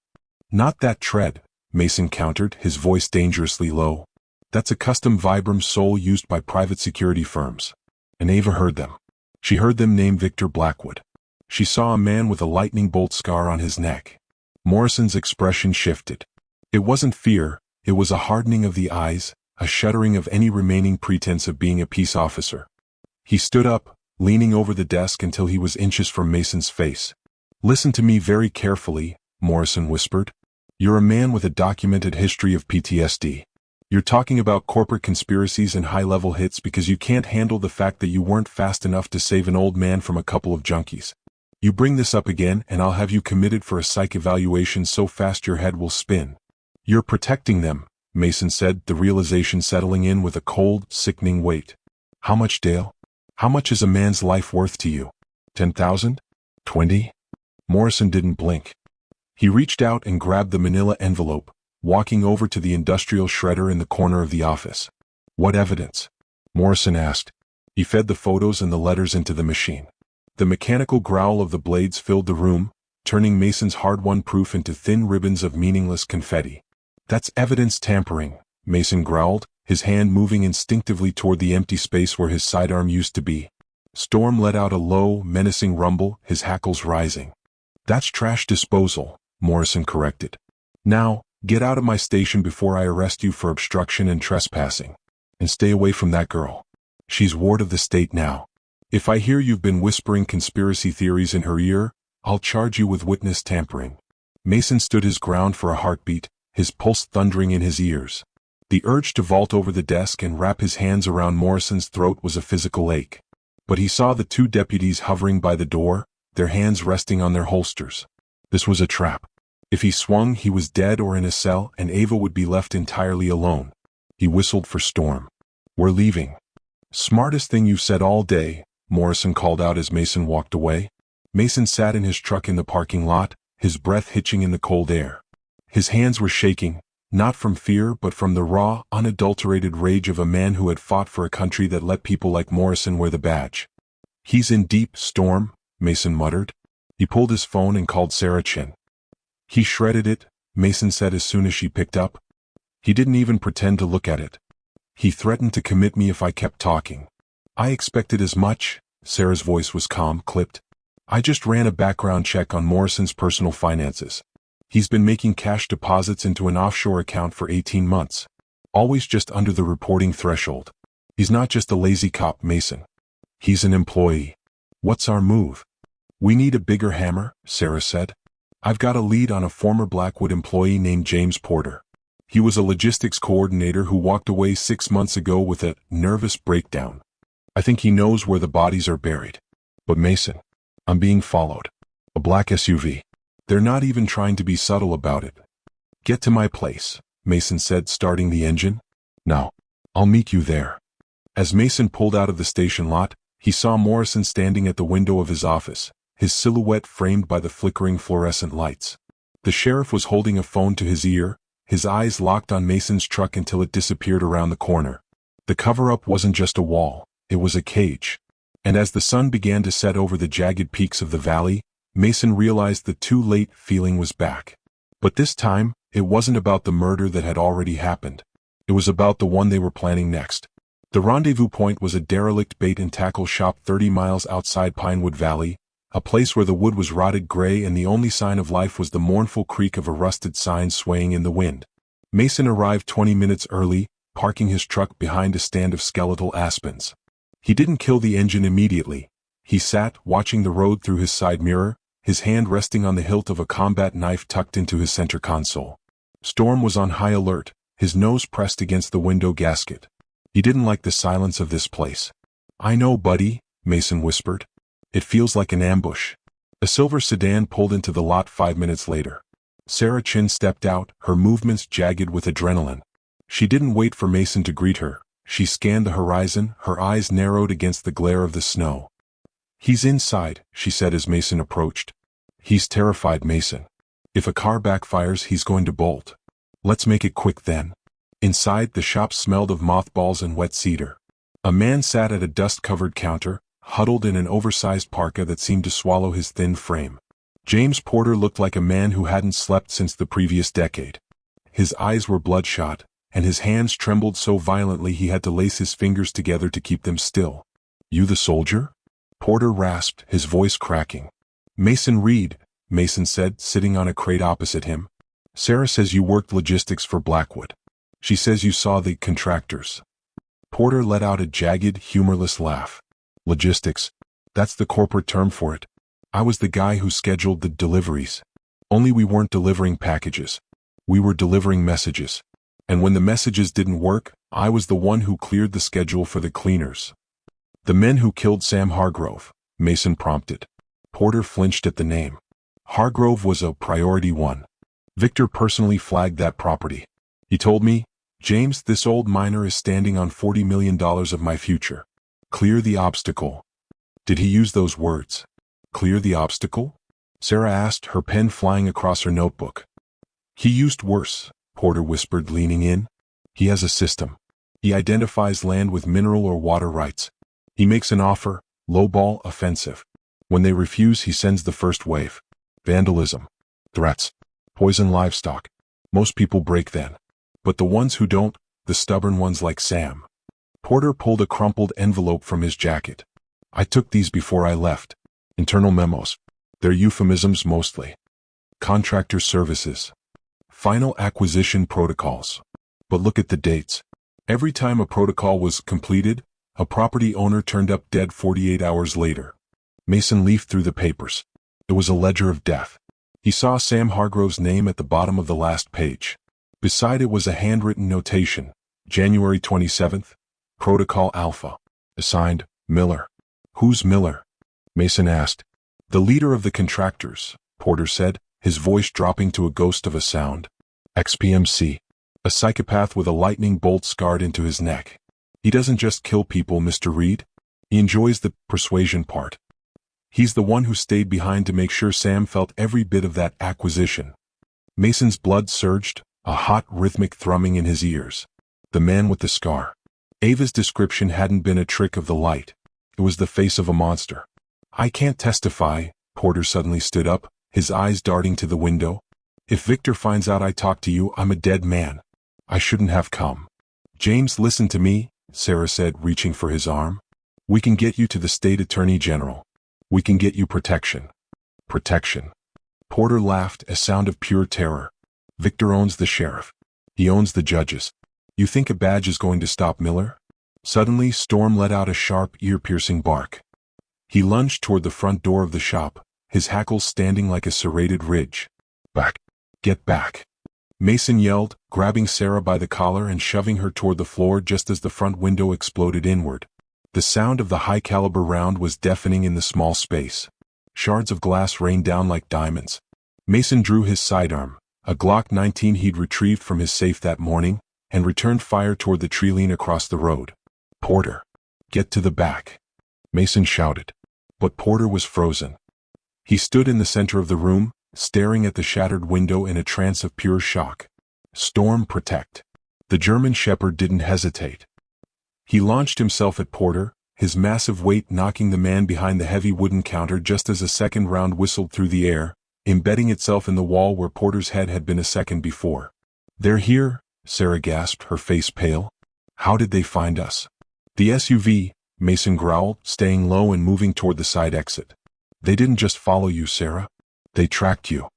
"Not that tread," Mason countered, his voice dangerously low. "That's a custom Vibram sole used by private security firms." And Ava heard them. She heard them name Victor Blackwood. She saw a man with a lightning bolt scar on his neck. Morrison's expression shifted. It wasn't fear, it was a hardening of the eyes, a shuddering of any remaining pretense of being a peace officer. He stood up, leaning over the desk until he was inches from Mason's face. "Listen to me very carefully," Morrison whispered. "You're a man with a documented history of PTSD. You're talking about corporate conspiracies and high-level hits because you can't handle the fact that you weren't fast enough to save an old man from a couple of junkies. You bring this up again and I'll have you committed for a psych evaluation so fast your head will spin." "You're protecting them," Mason said, the realization settling in with a cold, sickening weight. "How much, Dale? How much is a man's life worth to you? 10,000? 20? Morrison didn't blink. He reached out and grabbed the manila envelope, walking over to the industrial shredder in the corner of the office. "What evidence?" Morrison asked. He fed the photos and the letters into the machine. The mechanical growl of the blades filled the room, turning Mason's hard-won proof into thin ribbons of meaningless confetti. "That's evidence tampering," Mason growled, his hand moving instinctively toward the empty space where his sidearm used to be. Storm let out a low, menacing rumble, his hackles rising. "That's trash disposal," Morrison corrected. "Now, get out of my station before I arrest you for obstruction and trespassing. And stay away from that girl. She's ward of the state now. If I hear you've been whispering conspiracy theories in her ear, I'll charge you with witness tampering." Mason stood his ground for a heartbeat, his pulse thundering in his ears. The urge to vault over the desk and wrap his hands around Morrison's throat was a physical ache. But he saw the two deputies hovering by the door, their hands resting on their holsters. This was a trap. If he swung, he was dead or in a cell, and Ava would be left entirely alone. He whistled for Storm. "We're leaving." "Smartest thing you've said all day," Morrison called out as Mason walked away. Mason sat in his truck in the parking lot, his breath hitching in the cold air. His hands were shaking, not from fear but from the raw, unadulterated rage of a man who had fought for a country that let people like Morrison wear the badge. "He's in deep, Storm," Mason muttered. He pulled his phone and called Sarah Chin. "He shredded it," Mason said as soon as she picked up. "He didn't even pretend to look at it. He threatened to commit me if I kept talking. I expected as much. Sarah's voice was calm, clipped. I just ran a background check on Morrison's personal finances. He's been making cash deposits into an offshore account for 18 months. Always just under the reporting threshold. He's not just a lazy cop, Mason. He's an employee. What's our move? We need a bigger hammer, Sarah said. I've got a lead on a former Blackwood employee named James Porter. He was a logistics coordinator who walked away 6 months ago with a nervous breakdown. I think he knows where the bodies are buried. But Mason, I'm being followed. A black SUV. They're not even trying to be subtle about it. Get to my place, Mason said, starting the engine. Now, I'll meet you there. As Mason pulled out of the station lot, he saw Morrison standing at the window of his office, his silhouette framed by the flickering fluorescent lights. The sheriff was holding a phone to his ear, his eyes locked on Mason's truck until it disappeared around the corner. The cover-up wasn't just a wall, it was a cage. And as the sun began to set over the jagged peaks of the valley, Mason realized the too late feeling was back. But this time, it wasn't about the murder that had already happened. It was about the one they were planning next. The rendezvous point was a derelict bait and tackle shop 30 miles outside Pinewood Valley, a place where the wood was rotted gray and the only sign of life was the mournful creak of a rusted sign swaying in the wind. Mason arrived 20 minutes early, parking his truck behind a stand of skeletal aspens. He didn't kill the engine immediately. He sat, watching the road through his side mirror, his hand resting on the hilt of a combat knife tucked into his center console. Storm was on high alert, his nose pressed against the window gasket. He didn't like the silence of this place. I know, buddy, Mason whispered. It feels like an ambush. A silver sedan pulled into the lot 5 minutes later. Sarah Chin stepped out, her movements jagged with adrenaline. She didn't wait for Mason to greet her. She scanned the horizon, her eyes narrowed against the glare of the snow. He's inside, she said as Mason approached. He's terrified, Mason. If a car backfires, he's going to bolt. Let's make it quick then. Inside, the shop smelled of mothballs and wet cedar. A man sat at a dust-covered counter, huddled in an oversized parka that seemed to swallow his thin frame. James Porter looked like a man who hadn't slept since the previous decade. His eyes were bloodshot, and his hands trembled so violently he had to lace his fingers together to keep them still. You the soldier? Porter rasped, his voice cracking. Mason Reed, Mason said, sitting on a crate opposite him. Sarah says you worked logistics for Blackwood. She says you saw the contractors. Porter let out a jagged, humorless laugh. Logistics. That's the corporate term for it. I was the guy who scheduled the deliveries. Only we weren't delivering packages. We were delivering messages. And when the messages didn't work, I was the one who cleared the schedule for the cleaners. The men who killed Sam Hargrove, Mason prompted. Porter flinched at the name. Hargrove was a priority one. Victor personally flagged that property. He told me, James, this old miner is standing on $40 million of my future. Clear the obstacle. Did he use those words? Clear the obstacle? Sarah asked, her pen flying across her notebook. He used worse, Porter whispered, leaning in. He has a system. He identifies land with mineral or water rights. He makes an offer, lowball, offensive. When they refuse, he sends the first wave. Vandalism. Threats. Poison livestock. Most people break then. But the ones who don't, the stubborn ones like Sam. Porter pulled a crumpled envelope from his jacket. I took these before I left. Internal memos. They're euphemisms mostly. Contractor services. Final acquisition protocols. But look at the dates. Every time a protocol was completed, a property owner turned up dead 48 hours later. Mason leafed through the papers. It was a ledger of death. He saw Sam Hargrove's name at the bottom of the last page. Beside it was a handwritten notation. January 27th, Protocol Alpha. Assigned, Miller. Who's Miller? Mason asked. The leader of the contractors, Porter said, his voice dropping to a ghost of a sound. XPMC. A psychopath with a lightning bolt scarred into his neck. He doesn't just kill people, Mr. Reed. He enjoys the persuasion part. He's the one who stayed behind to make sure Sam felt every bit of that acquisition. Mason's blood surged, a hot rhythmic thrumming in his ears. The man with the scar. Ava's description hadn't been a trick of the light. It was the face of a monster. I can't testify, Porter suddenly stood up, his eyes darting to the window. If Victor finds out I talked to you, I'm a dead man. I shouldn't have come. James, listen to me, Sarah said, reaching for his arm. We can get you to the state attorney general. We can get you protection. Protection. Porter laughed, a sound of pure terror. Victor owns the sheriff. He owns the judges. You think a badge is going to stop Miller? Suddenly, Storm let out a sharp, ear-piercing bark. He lunged toward the front door of the shop, his hackles standing like a serrated ridge. Back. Get back. Mason yelled, grabbing Sarah by the collar and shoving her toward the floor just as the front window exploded inward. The sound of the high-caliber round was deafening in the small space. Shards of glass rained down like diamonds. Mason drew his sidearm, a Glock 19 he'd retrieved from his safe that morning, and returned fire toward the tree line across the road. Porter. Get to the back. Mason shouted. But Porter was frozen. He stood in the center of the room, staring at the shattered window in a trance of pure shock. Storm, protect. The German shepherd didn't hesitate. He launched himself at Porter, his massive weight knocking the man behind the heavy wooden counter just as a second round whistled through the air, embedding itself in the wall where Porter's head had been a second before. They're here, Sarah gasped, her face pale. How did they find us? The SUV, Mason growled, staying low and moving toward the side exit. They didn't just follow you, Sarah. They tracked you.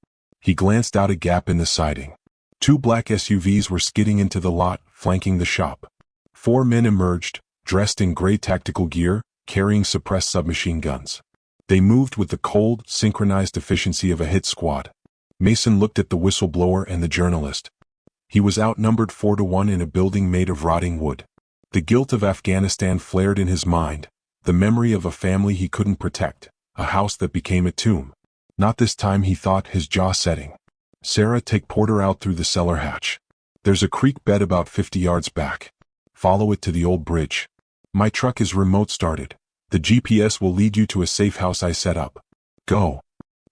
He glanced out a gap in the siding. 2 black SUVs were skidding into the lot, flanking the shop. 4 men emerged, dressed in gray tactical gear, carrying suppressed submachine guns. They moved with the cold, synchronized efficiency of a hit squad. Mason looked at the whistleblower and the journalist. He was outnumbered 4-1 in a building made of rotting wood. The guilt of Afghanistan flared in his mind, the memory of a family he couldn't protect, a house that became a tomb. Not this time, he thought, his jaw setting. Sarah, take Porter out through the cellar hatch. There's a creek bed about 50 yards back. Follow it to the old bridge. My truck is remote started. The GPS will lead you to a safe house I set up. Go.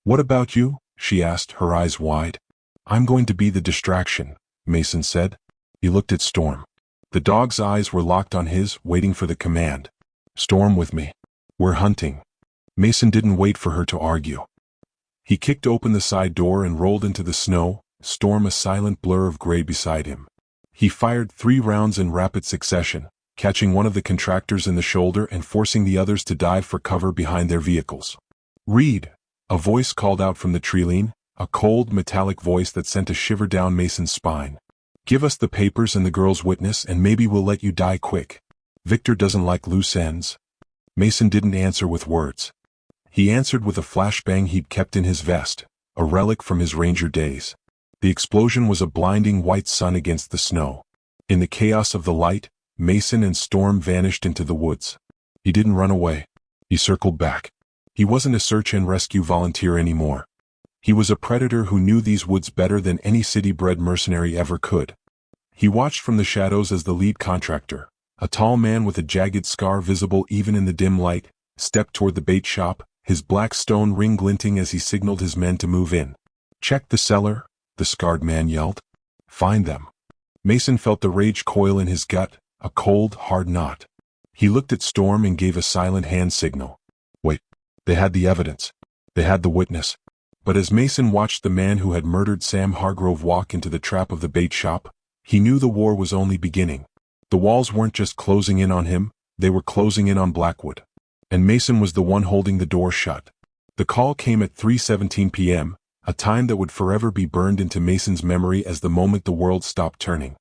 What about you? She asked, her eyes wide. I'm going to be the distraction, Mason said. He looked at Storm. The dog's eyes were locked on his, waiting for the command. Storm with me. We're hunting. Mason didn't wait for her to argue. He kicked open the side door and rolled into the snow, Storm a silent blur of gray beside him. He fired 3 rounds in rapid succession, catching one of the contractors in the shoulder and forcing the others to dive for cover behind their vehicles. Read! A voice called out from the tree line, a cold, metallic voice that sent a shiver down Mason's spine. Give us the papers and the girl's witness and maybe we'll let you die quick. Victor doesn't like loose ends. Mason didn't answer with words. He answered with a flashbang he'd kept in his vest, a relic from his ranger days. The explosion was a blinding white sun against the snow. In the chaos of the light, Mason and Storm vanished into the woods. He didn't run away. He circled back. He wasn't a search and rescue volunteer anymore. He was a predator who knew these woods better than any city-bred mercenary ever could. He watched from the shadows as the lead contractor, a tall man with a jagged scar visible even in the dim light, stepped toward the bait shop, his black stone ring glinting as he signaled his men to move in. Check the cellar, the scarred man yelled. Find them. Mason felt the rage coil in his gut, a cold, hard knot. He looked at Storm and gave a silent hand signal. Wait. They had the evidence. They had the witness. But as Mason watched the man who had murdered Sam Hargrove walk into the trap of the bait shop, he knew the war was only beginning. The walls weren't just closing in on him, they were closing in on Blackwood. And Mason was the one holding the door shut. The call came at 3:17 p.m., a time that would forever be burned into Mason's memory as the moment the world stopped turning.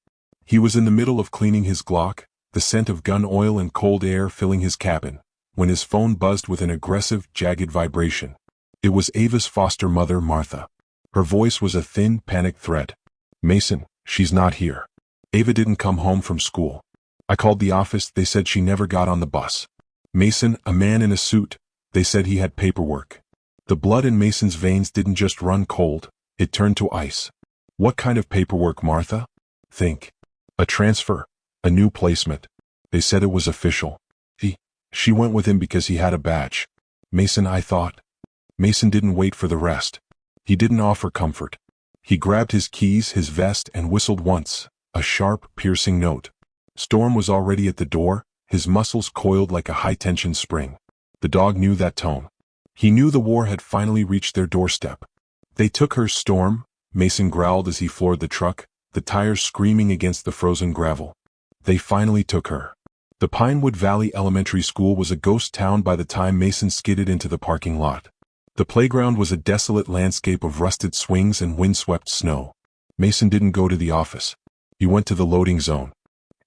He was in the middle of cleaning his Glock, the scent of gun oil and cold air filling his cabin, when his phone buzzed with an aggressive, jagged vibration. It was Ava's foster mother, Martha. Her voice was a thin, panicked threat. Mason, she's not here. Ava didn't come home from school. I called the office, they said she never got on the bus. Mason, a man in a suit, they said he had paperwork. The blood in Mason's veins didn't just run cold, it turned to ice. What kind of paperwork, Martha? Think. A transfer. A new placement. They said it was official. She went with him because he had a badge. Mason, I thought. Mason didn't wait for the rest. He didn't offer comfort. He grabbed his keys, his vest, and whistled once, a sharp, piercing note. Storm was already at the door, his muscles coiled like a high-tension spring. The dog knew that tone. He knew the war had finally reached their doorstep. They took her, Storm, Mason growled as he floored the truck, the tires screaming against the frozen gravel. They finally took her. The Pinewood Valley Elementary School was a ghost town by the time Mason skidded into the parking lot. The playground was a desolate landscape of rusted swings and windswept snow. Mason didn't go to the office. He went to the loading zone.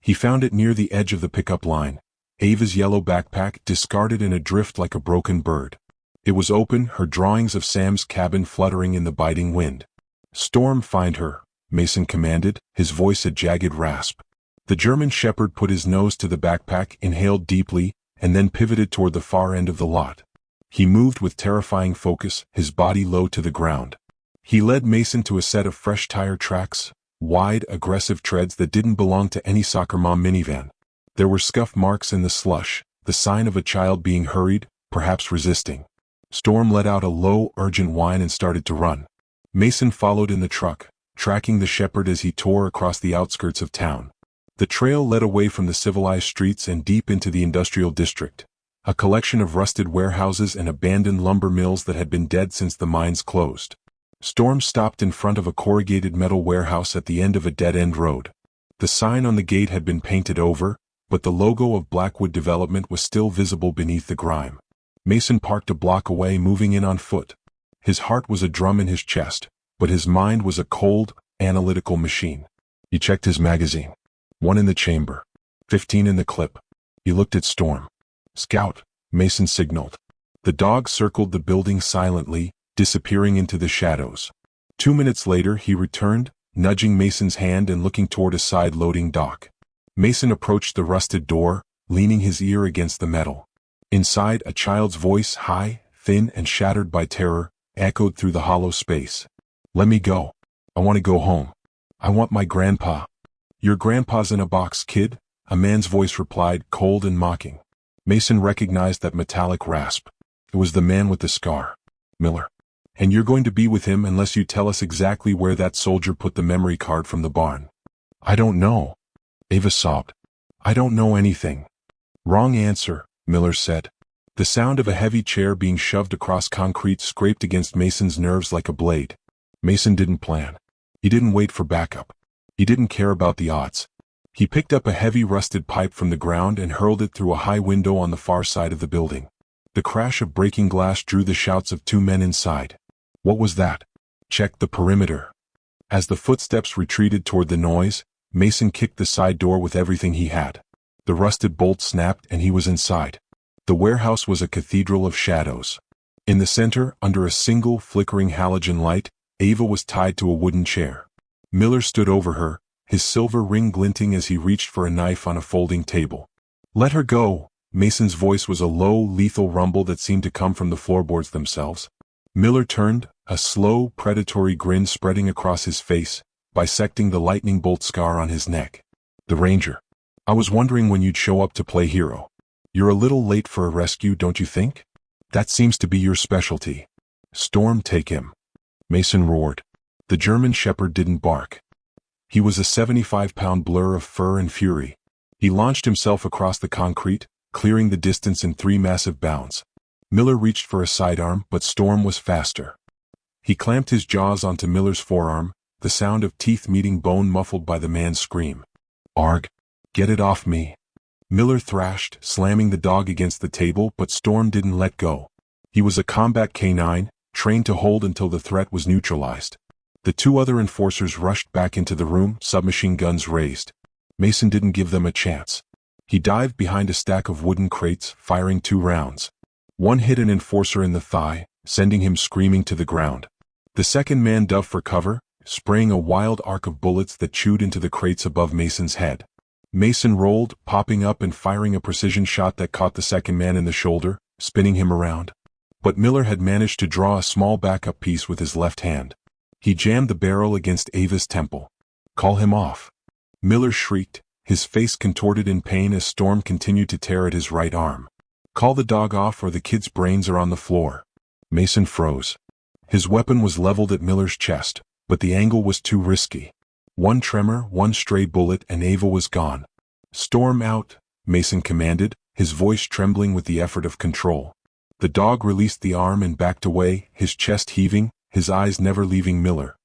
He found it near the edge of the pickup line. Ava's yellow backpack discarded in a drift like a broken bird. It was open, her drawings of Sam's cabin fluttering in the biting wind. "Storm, find her," Mason commanded, his voice a jagged rasp. The German shepherd put his nose to the backpack, inhaled deeply, and then pivoted toward the far end of the lot. He moved with terrifying focus, his body low to the ground. He led Mason to a set of fresh tire tracks, wide, aggressive treads that didn't belong to any soccer mom minivan. There were scuff marks in the slush, the sign of a child being hurried, perhaps resisting. Storm let out a low, urgent whine and started to run. Mason followed in the truck, tracking the shepherd as he tore across the outskirts of town. The trail led away from the civilized streets and deep into the industrial district, a collection of rusted warehouses and abandoned lumber mills that had been dead since the mines closed. Storm stopped in front of a corrugated metal warehouse at the end of a dead-end road. The sign on the gate had been painted over, but the logo of Blackwood Development was still visible beneath the grime. Mason parked a block away, moving in on foot. His heart was a drum in his chest, but his mind was a cold, analytical machine. He checked his magazine. 1 in the chamber. 15 in the clip. He looked at Storm. "Scout," Mason signaled. The dog circled the building silently, disappearing into the shadows. 2 minutes later he returned, nudging Mason's hand and looking toward a side-loading dock. Mason approached the rusted door, leaning his ear against the metal. Inside, a child's voice, high, thin, and shattered by terror, echoed through the hollow space. "Let me go. I want to go home. I want my grandpa." "Your grandpa's in a box, kid," a man's voice replied, cold and mocking. Mason recognized that metallic rasp. It was the man with the scar. "Miller. And you're going to be with him unless you tell us exactly where that soldier put the memory card from the barn." "I don't know." Ava sobbed. "I don't know anything." "Wrong answer," Miller said. The sound of a heavy chair being shoved across concrete scraped against Mason's nerves like a blade. Mason didn't plan. He didn't wait for backup. He didn't care about the odds. He picked up a heavy rusted pipe from the ground and hurled it through a high window on the far side of the building. The crash of breaking glass drew the shouts of 2 men inside. "What was that?" "Check the perimeter." As the footsteps retreated toward the noise, Mason kicked the side door with everything he had. The rusted bolt snapped and he was inside. The warehouse was a cathedral of shadows. In the center, under a single flickering halogen light, Ava was tied to a wooden chair. Miller stood over her, his silver ring glinting as he reached for a knife on a folding table. "Let her go." Mason's voice was a low, lethal rumble that seemed to come from the floorboards themselves. Miller turned, a slow, predatory grin spreading across his face, bisecting the lightning bolt scar on his neck. "The Ranger. I was wondering when you'd show up to play hero. You're a little late for a rescue, don't you think? That seems to be your specialty." "Storm, take him." Mason roared. The German shepherd didn't bark. He was a 75-pound blur of fur and fury. He launched himself across the concrete, clearing the distance in 3 massive bounds. Miller reached for a sidearm, but Storm was faster. He clamped his jaws onto Miller's forearm, the sound of teeth meeting bone muffled by the man's scream. "Arg! Get it off me." Miller thrashed, slamming the dog against the table, but Storm didn't let go. He was a combat canine, trained to hold until the threat was neutralized. The 2 other enforcers rushed back into the room, submachine guns raised. Mason didn't give them a chance. He dived behind a stack of wooden crates, firing 2 rounds. One hit an enforcer in the thigh, sending him screaming to the ground. The second man dove for cover, spraying a wild arc of bullets that chewed into the crates above Mason's head. Mason rolled, popping up and firing a precision shot that caught the second man in the shoulder, spinning him around. But Miller had managed to draw a small backup piece with his left hand. He jammed the barrel against Ava's temple. "Call him off." Miller shrieked, his face contorted in pain as Storm continued to tear at his right arm. "Call the dog off or the kid's brains are on the floor." Mason froze. His weapon was leveled at Miller's chest, but the angle was too risky. One tremor, one stray bullet, and Ava was gone. "Storm out," Mason commanded, his voice trembling with the effort of control. The dog released the arm and backed away, his chest heaving, his eyes never leaving Miller.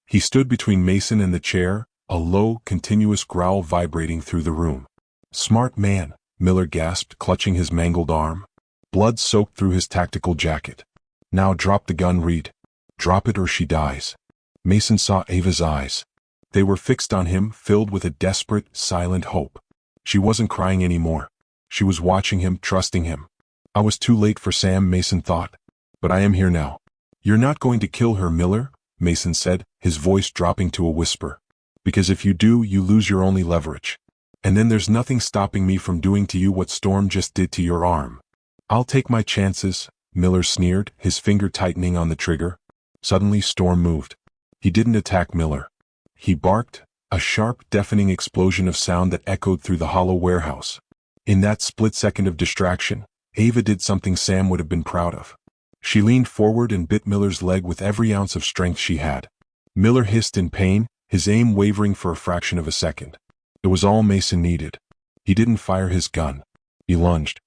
He stood between Mason and the chair, a low, continuous growl vibrating through the room. "Smart man," Miller gasped, clutching his mangled arm. Blood soaked through his tactical jacket. Now drop the gun, Reed. Drop it or she dies. Mason saw Ava's eyes. They were fixed on him, filled with a desperate, silent hope. She wasn't crying anymore. She was watching him, trusting him. I was too late for Sam, Mason thought. But I am here now. You're not going to kill her, Miller, Mason said, his voice dropping to a whisper. Because if you do, you lose your only leverage. And then there's nothing stopping me from doing to you what Storm just did to your arm. I'll take my chances, Miller sneered, his finger tightening on the trigger. Suddenly Storm moved. He didn't attack Miller. He barked, a sharp, deafening explosion of sound that echoed through the hollow warehouse. In that split second of distraction, Ava did something Sam would have been proud of. She leaned forward and bit Miller's leg with every ounce of strength she had. Miller hissed in pain, his aim wavering for a fraction of a second. It was all Mason needed. He didn't fire his gun. He lunged.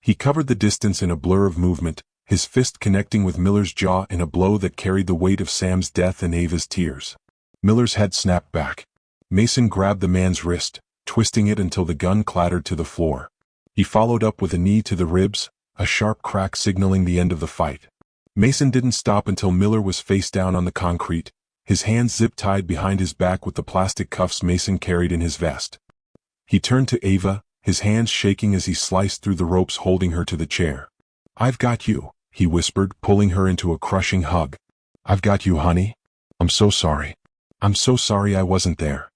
He covered the distance in a blur of movement, his fist connecting with Miller's jaw in a blow that carried the weight of Sam's death and Ava's tears. Miller's head snapped back. Mason grabbed the man's wrist, twisting it until the gun clattered to the floor. He followed up with a knee to the ribs, a sharp crack signaling the end of the fight. Mason didn't stop until Miller was face down on the concrete, his hands zip-tied behind his back with the plastic cuffs Mason carried in his vest. He turned to Ava, his hands shaking as he sliced through the ropes holding her to the chair. I've got you, he whispered, pulling her into a crushing hug. I've got you, honey. I'm so sorry. I'm so sorry I wasn't there.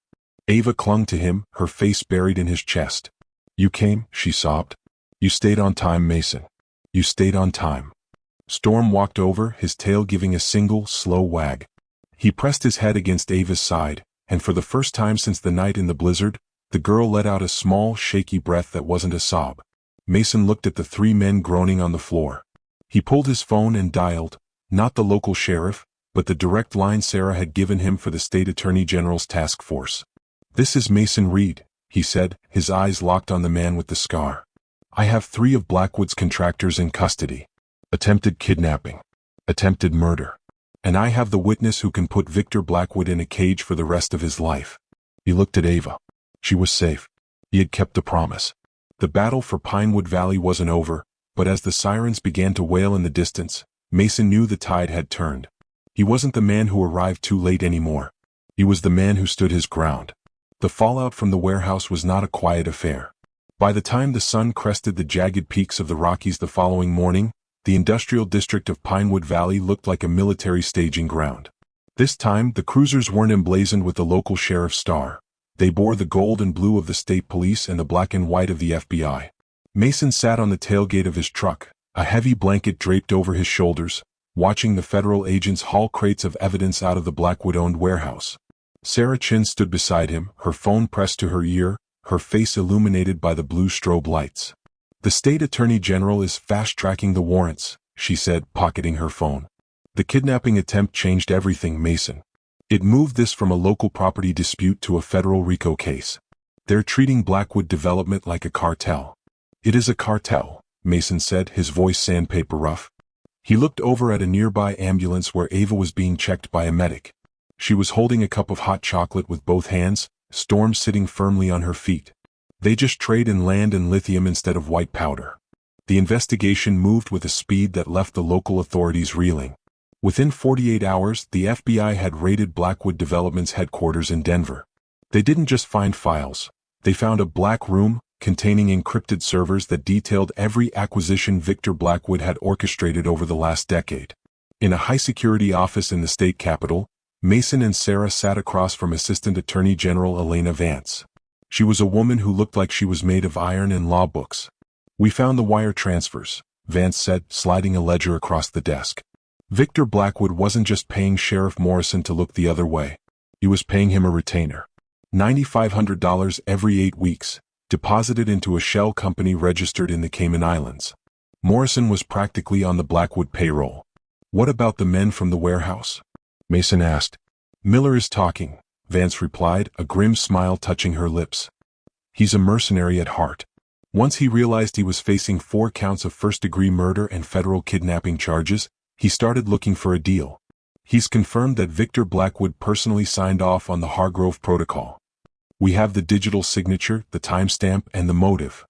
Ava clung to him, her face buried in his chest. You came, she sobbed. You stayed on time, Mason. You stayed on time. Storm walked over, his tail giving a single, slow wag. He pressed his head against Ava's side, and for the first time since the night in the blizzard, the girl let out a small, shaky breath that wasn't a sob. Mason looked at the three men groaning on the floor. He pulled his phone and dialed, not the local sheriff, but the direct line Sarah had given him for the state attorney general's task force. This is Mason Reed, he said, his eyes locked on the man with the scar. I have 3 of Blackwood's contractors in custody. Attempted kidnapping. Attempted murder. And I have the witness who can put Victor Blackwood in a cage for the rest of his life. He looked at Ava. She was safe. He had kept the promise. The battle for Pinewood Valley wasn't over, but as the sirens began to wail in the distance, Mason knew the tide had turned. He wasn't the man who arrived too late anymore. He was the man who stood his ground. The fallout from the warehouse was not a quiet affair. By the time the sun crested the jagged peaks of the Rockies the following morning, the industrial district of Pinewood Valley looked like a military staging ground. This time, the cruisers weren't emblazoned with the local sheriff's star. They bore the gold and blue of the state police and the black and white of the FBI. Mason sat on the tailgate of his truck, a heavy blanket draped over his shoulders, watching the federal agents haul crates of evidence out of the Blackwood-owned warehouse. Sarah Chin stood beside him, her phone pressed to her ear, her face illuminated by the blue strobe lights. The state attorney general is fast-tracking the warrants, she said, pocketing her phone. The kidnapping attempt changed everything, Mason. It moved this from a local property dispute to a federal RICO case. They're treating Blackwood Development like a cartel. It is a cartel, Mason said, his voice sandpaper rough. He looked over at a nearby ambulance where Ava was being checked by a medic. She was holding a cup of hot chocolate with both hands, Storm sitting firmly on her feet. They just trade in land and lithium instead of white powder. The investigation moved with a speed that left the local authorities reeling. Within 48 hours, the FBI had raided Blackwood Development's headquarters in Denver. They didn't just find files. They found a black room containing encrypted servers that detailed every acquisition Victor Blackwood had orchestrated over the last decade. In a high-security office in the state capitol, Mason and Sarah sat across from Assistant Attorney General Elena Vance. She was a woman who looked like she was made of iron and law books. We found the wire transfers, Vance said, sliding a ledger across the desk. Victor Blackwood wasn't just paying Sheriff Morrison to look the other way. He was paying him a retainer. $9,500 every 8 weeks, deposited into a shell company registered in the Cayman Islands. Morrison was practically on the Blackwood payroll. What about the men from the warehouse? Mason asked. Miller is talking, Vance replied, a grim smile touching her lips. He's a mercenary at heart. Once he realized he was facing 4 counts of first-degree murder and federal kidnapping charges, he started looking for a deal. He's confirmed that Victor Blackwood personally signed off on the Hargrove Protocol. We have the digital signature, the timestamp, and the motive.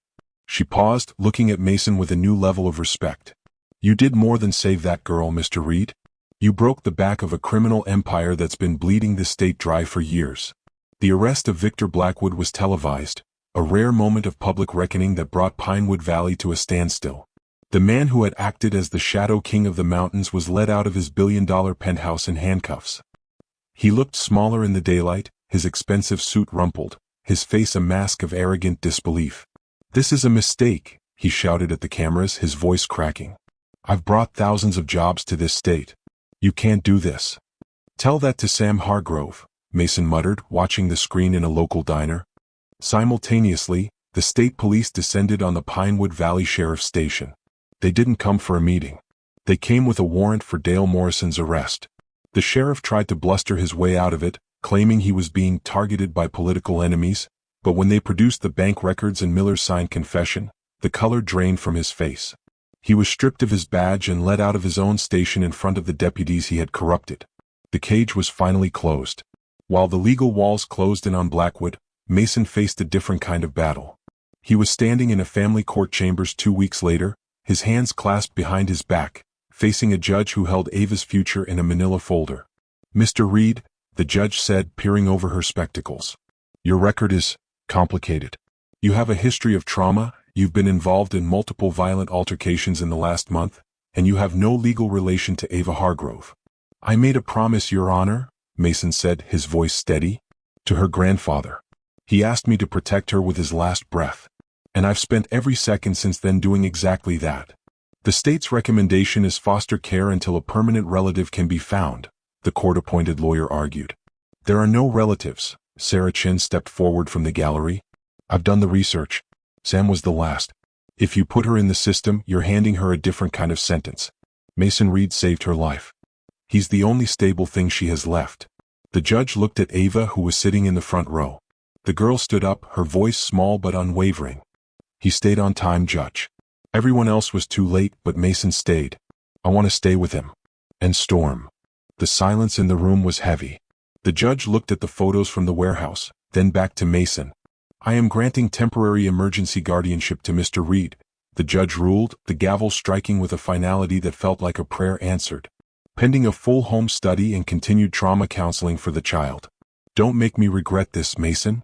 She paused, looking at Mason with a new level of respect. You did more than save that girl, Mr. Reed. You broke the back of a criminal empire that's been bleeding the state dry for years. The arrest of Victor Blackwood was televised, a rare moment of public reckoning that brought Pinewood Valley to a standstill. The man who had acted as the Shadow King of the mountains was led out of his billion-dollar penthouse in handcuffs. He looked smaller in the daylight, his expensive suit rumpled, his face a mask of arrogant disbelief. "This is a mistake," he shouted at the cameras, his voice cracking. "I've brought thousands of jobs to this state. You can't do this." "Tell that to Sam Hargrove," Mason muttered, watching the screen in a local diner. Simultaneously, the state police descended on the Pinewood Valley Sheriff's Station. They didn't come for a meeting. They came with a warrant for Dale Morrison's arrest. The sheriff tried to bluster his way out of it, claiming he was being targeted by political enemies, but when they produced the bank records and Miller's signed confession, the color drained from his face. He was stripped of his badge and led out of his own station in front of the deputies he had corrupted. The cage was finally closed. While the legal walls closed in on Blackwood, Mason faced a different kind of battle. He was standing in a family court chambers 2 weeks later, his hands clasped behind his back, facing a judge who held Ava's future in a manila folder. "Mr. Reed," the judge said, peering over her spectacles. "Your record is complicated. You have a history of trauma, you've been involved in multiple violent altercations in the last month, and you have no legal relation to Ava Hargrove." "I made a promise, Your Honor," Mason said, his voice steady. "To her grandfather. He asked me to protect her with his last breath. And I've spent every second since then doing exactly that. The state's recommendation is foster care until a permanent relative can be found," the court-appointed lawyer argued. "There are no relatives." Sarah Chin stepped forward from the gallery. "I've done the research. Sam was the last. If you put her in the system, you're handing her a different kind of sentence. Mason Reed saved her life. He's the only stable thing she has left." The judge looked at Ava, who was sitting in the front row. The girl stood up, her voice small but unwavering. "He stayed on time, Judge. Everyone else was too late, but Mason stayed. I want to stay with him." And Storm. The silence in the room was heavy. The judge looked at the photos from the warehouse, then back to Mason. "I am granting temporary emergency guardianship to Mr. Reed," the judge ruled, the gavel striking with a finality that felt like a prayer answered. "Pending a full home study and continued trauma counseling for the child. Don't make me regret this, Mason."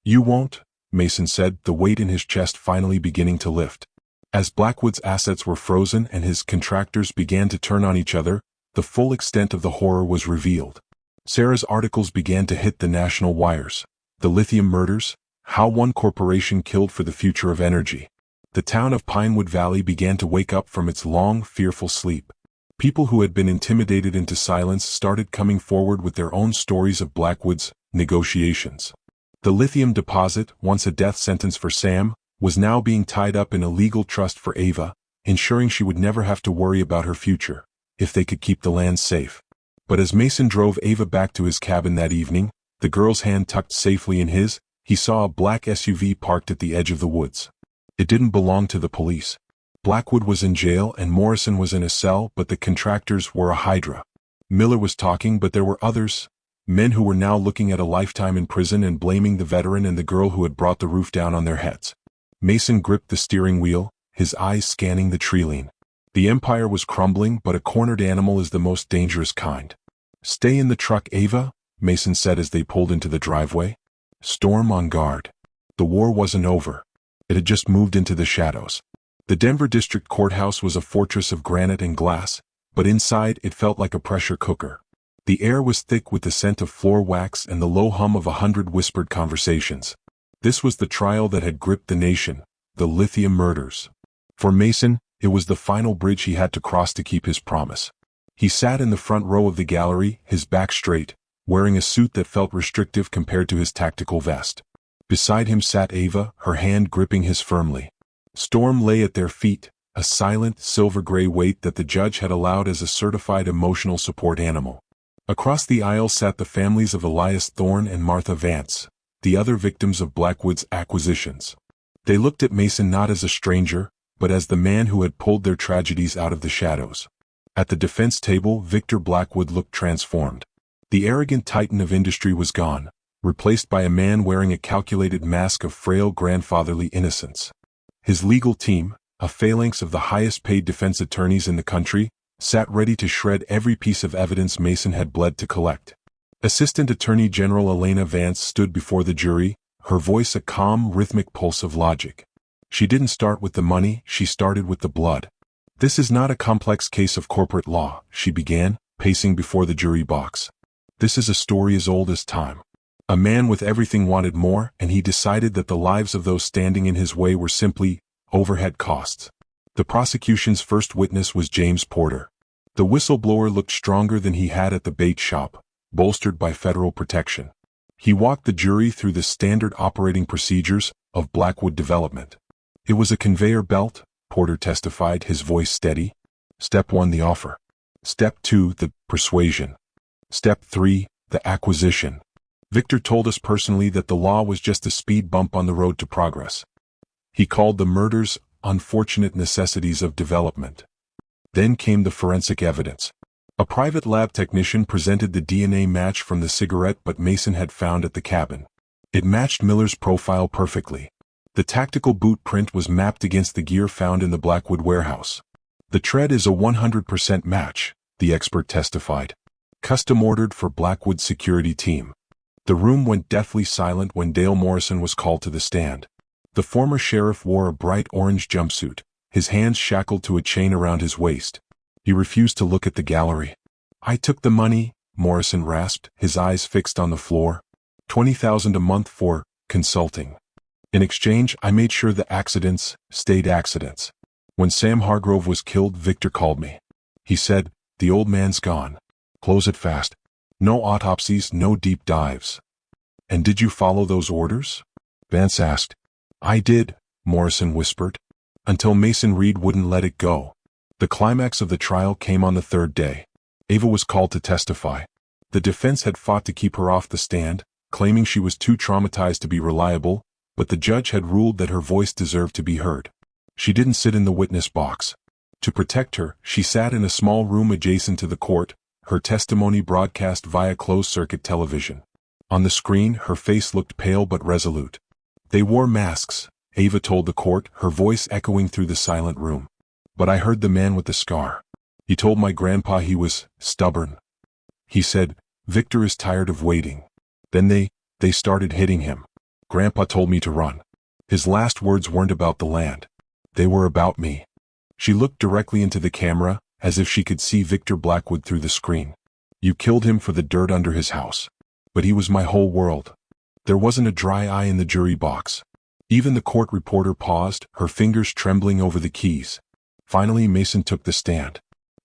"You won't," Mason said, the weight in his chest finally beginning to lift. As Blackwood's assets were frozen and his contractors began to turn on each other, the full extent of the horror was revealed. Sarah's articles began to hit the national wires. The lithium murders, how one corporation killed for the future of energy. The town of Pinewood Valley began to wake up from its long, fearful sleep. People who had been intimidated into silence started coming forward with their own stories of Blackwood's negotiations. The lithium deposit, once a death sentence for Sam, was now being tied up in a legal trust for Ava, ensuring she would never have to worry about her future, if they could keep the land safe. But as Mason drove Ava back to his cabin that evening, the girl's hand tucked safely in his, he saw a black SUV parked at the edge of the woods. It didn't belong to the police. Blackwood was in jail and Morrison was in a cell, but the contractors were a hydra. Miller was talking, but there were others, men who were now looking at a lifetime in prison and blaming the veteran and the girl who had brought the roof down on their heads. Mason gripped the steering wheel, his eyes scanning the tree line. The empire was crumbling, but a cornered animal is the most dangerous kind. "Stay in the truck, Ava," Mason said as they pulled into the driveway. Storm on guard. The war wasn't over. It had just moved into the shadows. The Denver District Courthouse was a fortress of granite and glass, but inside it felt like a pressure cooker. The air was thick with the scent of floor wax and the low hum of 100 whispered conversations. This was the trial that had gripped the nation, the lithium murders. For Mason, it was the final bridge he had to cross to keep his promise. He sat in the front row of the gallery, his back straight, wearing a suit that felt restrictive compared to his tactical vest. Beside him sat Ava, her hand gripping his firmly. Storm lay at their feet, a silent, silver-gray weight that the judge had allowed as a certified emotional support animal. Across the aisle sat the families of Elias Thorne and Martha Vance, the other victims of Blackwood's acquisitions. They looked at Mason not as a stranger, but as the man who had pulled their tragedies out of the shadows. At the defense table, Victor Blackwood looked transformed. The arrogant titan of industry was gone, replaced by a man wearing a calculated mask of frail grandfatherly innocence. His legal team, a phalanx of the highest-paid defense attorneys in the country, sat ready to shred every piece of evidence Mason had bled to collect. Assistant Attorney General Elena Vance stood before the jury, her voice a calm, rhythmic pulse of logic. She didn't start with the money, she started with the blood. "This is not a complex case of corporate law," she began, pacing before the jury box. "This is a story as old as time. A man with everything wanted more, and he decided that the lives of those standing in his way were simply overhead costs." The prosecution's first witness was James Porter. The whistleblower looked stronger than he had at the bait shop, bolstered by federal protection. He walked the jury through the standard operating procedures of Blackwood development. "It was a conveyor belt," Porter testified, his voice steady. "Step 1, the offer. Step 2, the persuasion. Step 3, the acquisition. Victor told us personally that the law was just a speed bump on the road to progress. He called the murders unfortunate necessities of development." Then came the forensic evidence. A private lab technician presented the DNA match from the cigarette butt Mason had found at the cabin. It matched Miller's profile perfectly. The tactical boot print was mapped against the gear found in the Blackwood warehouse. "The tread is a 100% match," the expert testified. "Custom ordered for Blackwood's security team." The room went deathly silent when Dale Morrison was called to the stand. The former sheriff wore a bright orange jumpsuit, his hands shackled to a chain around his waist. He refused to look at the gallery. "I took the money," Morrison rasped, his eyes fixed on the floor. $20,000 a month for consulting. In exchange, I made sure the accidents stayed accidents. When Sam Hargrove was killed, Victor called me. He said, 'The old man's gone. Close it fast. No autopsies, no deep dives.'" "And did you follow those orders?" Vance asked. "I did," Morrison whispered, "until Mason Reed wouldn't let it go." The climax of the trial came on the third day. Ava was called to testify. The defense had fought to keep her off the stand, claiming she was too traumatized to be reliable, but the judge had ruled that her voice deserved to be heard. She didn't sit in the witness box. To protect her, she sat in a small room adjacent to the court, her testimony broadcast via closed-circuit television. On the screen, her face looked pale but resolute. "They wore masks," Ava told the court, her voice echoing through the silent room. "But I heard the man with the scar. He told my grandpa he was stubborn. He said, 'Victor is tired of waiting.' Then they started hitting him. Grandpa told me to run. His last words weren't about the land. They were about me." She looked directly into the camera, as if she could see Victor Blackwood through the screen. "You killed him for the dirt under his house. But he was my whole world." There wasn't a dry eye in the jury box. Even the court reporter paused, her fingers trembling over the keys. Finally, Mason took the stand.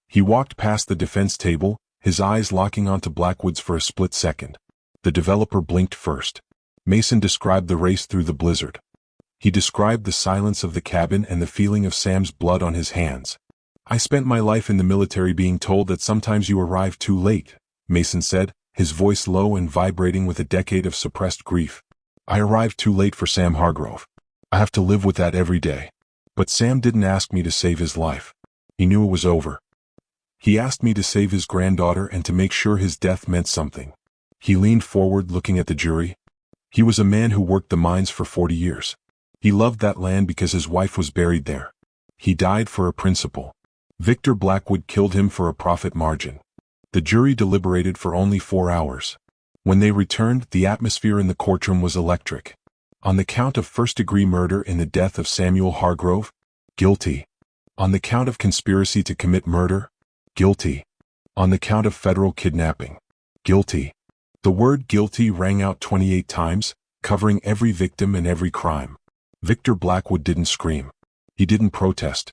He walked past the defense table, his eyes locking onto Blackwood's for a split second. The developer blinked first. Mason described the race through the blizzard. He described the silence of the cabin and the feeling of Sam's blood on his hands. "I spent my life in the military being told that sometimes you arrive too late," Mason said, his voice low and vibrating with a decade of suppressed grief. "I arrived too late for Sam Hargrove. I have to live with that every day. But Sam didn't ask me to save his life. He knew it was over. He asked me to save his granddaughter and to make sure his death meant something." He leaned forward, looking at the jury. "He was a man who worked the mines for 40 years. He loved that land because his wife was buried there. He died for a principle. Victor Blackwood killed him for a profit margin." The jury deliberated for only 4 hours. When they returned, the atmosphere in the courtroom was electric. On the count of first-degree murder in the death of Samuel Hargrove, guilty. On the count of conspiracy to commit murder, guilty. On the count of federal kidnapping, guilty. The word guilty rang out 28 times, covering every victim and every crime. Victor Blackwood didn't scream. He didn't protest.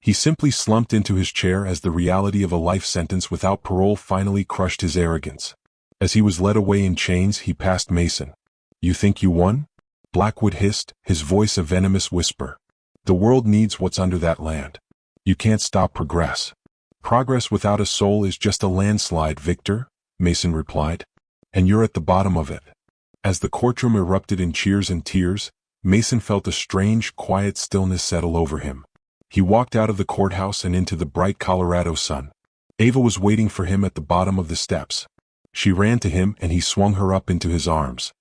He simply slumped into his chair as the reality of a life sentence without parole finally crushed his arrogance. As he was led away in chains, he passed Mason. "You think you won?" Blackwood hissed, his voice a venomous whisper. "The world needs what's under that land. You can't stop progress. Progress without a soul is just a landslide, Victor," Mason replied. "And you're at the bottom of it." As the courtroom erupted in cheers and tears, Mason felt a strange, quiet stillness settle over him. He walked out of the courthouse and into the bright Colorado sun. Ava was waiting for him at the bottom of the steps. She ran to him and he swung her up into his arms.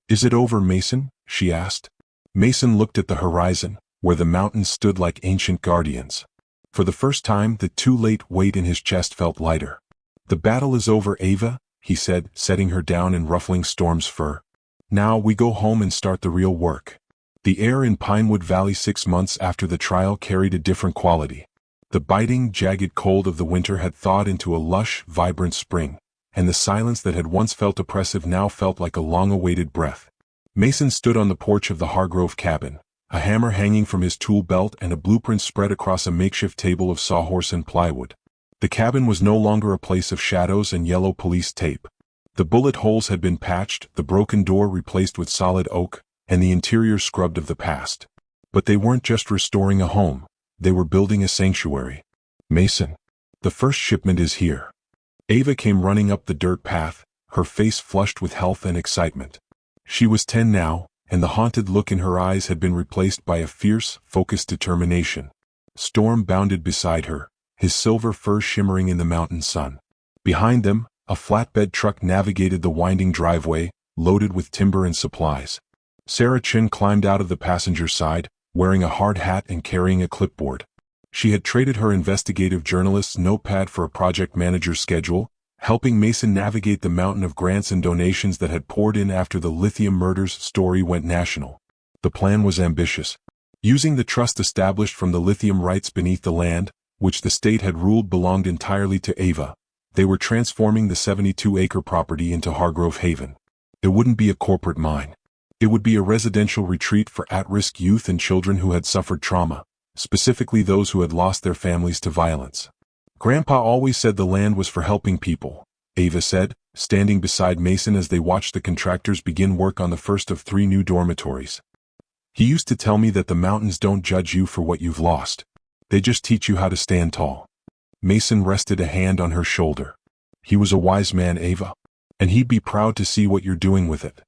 "Is it over, Mason?" she asked. Mason looked at the horizon, where the mountains stood like ancient guardians. For the first time, the too late weight in his chest felt lighter. "The battle is over, Ava," he said, setting her down and ruffling Storm's fur. "Now we go home and start the real work." The air in Pinewood Valley 6 months after the trial carried a different quality. The biting, jagged cold of the winter had thawed into a lush, vibrant spring, and the silence that had once felt oppressive now felt like a long-awaited breath. Mason stood on the porch of the Hargrove cabin, a hammer hanging from his tool belt and a blueprint spread across a makeshift table of sawhorse and plywood. The cabin was no longer a place of shadows and yellow police tape. The bullet holes had been patched, the broken door replaced with solid oak, and the interior scrubbed of the past. But they weren't just restoring a home, they were building a sanctuary. "Mason, the first shipment is here." Ava came running up the dirt path, her face flushed with health and excitement. She was 10 now, and the haunted look in her eyes had been replaced by a fierce, focused determination. Storm bounded beside her, his silver fur shimmering in the mountain sun. Behind them, a flatbed truck navigated the winding driveway, loaded with timber and supplies. Sarah Chin climbed out of the passenger side, wearing a hard hat and carrying a clipboard. She had traded her investigative journalist's notepad for a project manager's schedule, helping Mason navigate the mountain of grants and donations that had poured in after the lithium murders story went national. The plan was ambitious. Using the trust established from the lithium rights beneath the land, which the state had ruled belonged entirely to Ava, they were transforming the 72-acre property into Hargrove Haven. It wouldn't be a corporate mine. It would be a residential retreat for at-risk youth and children who had suffered trauma, specifically those who had lost their families to violence. "Grandpa always said the land was for helping people," Ava said, standing beside Mason as they watched the contractors begin work on the first of 3 new dormitories. "He used to tell me that the mountains don't judge you for what you've lost. They just teach you how to stand tall." Mason rested a hand on her shoulder. "He was a wise man, Ava. And he'd be proud to see what you're doing with it."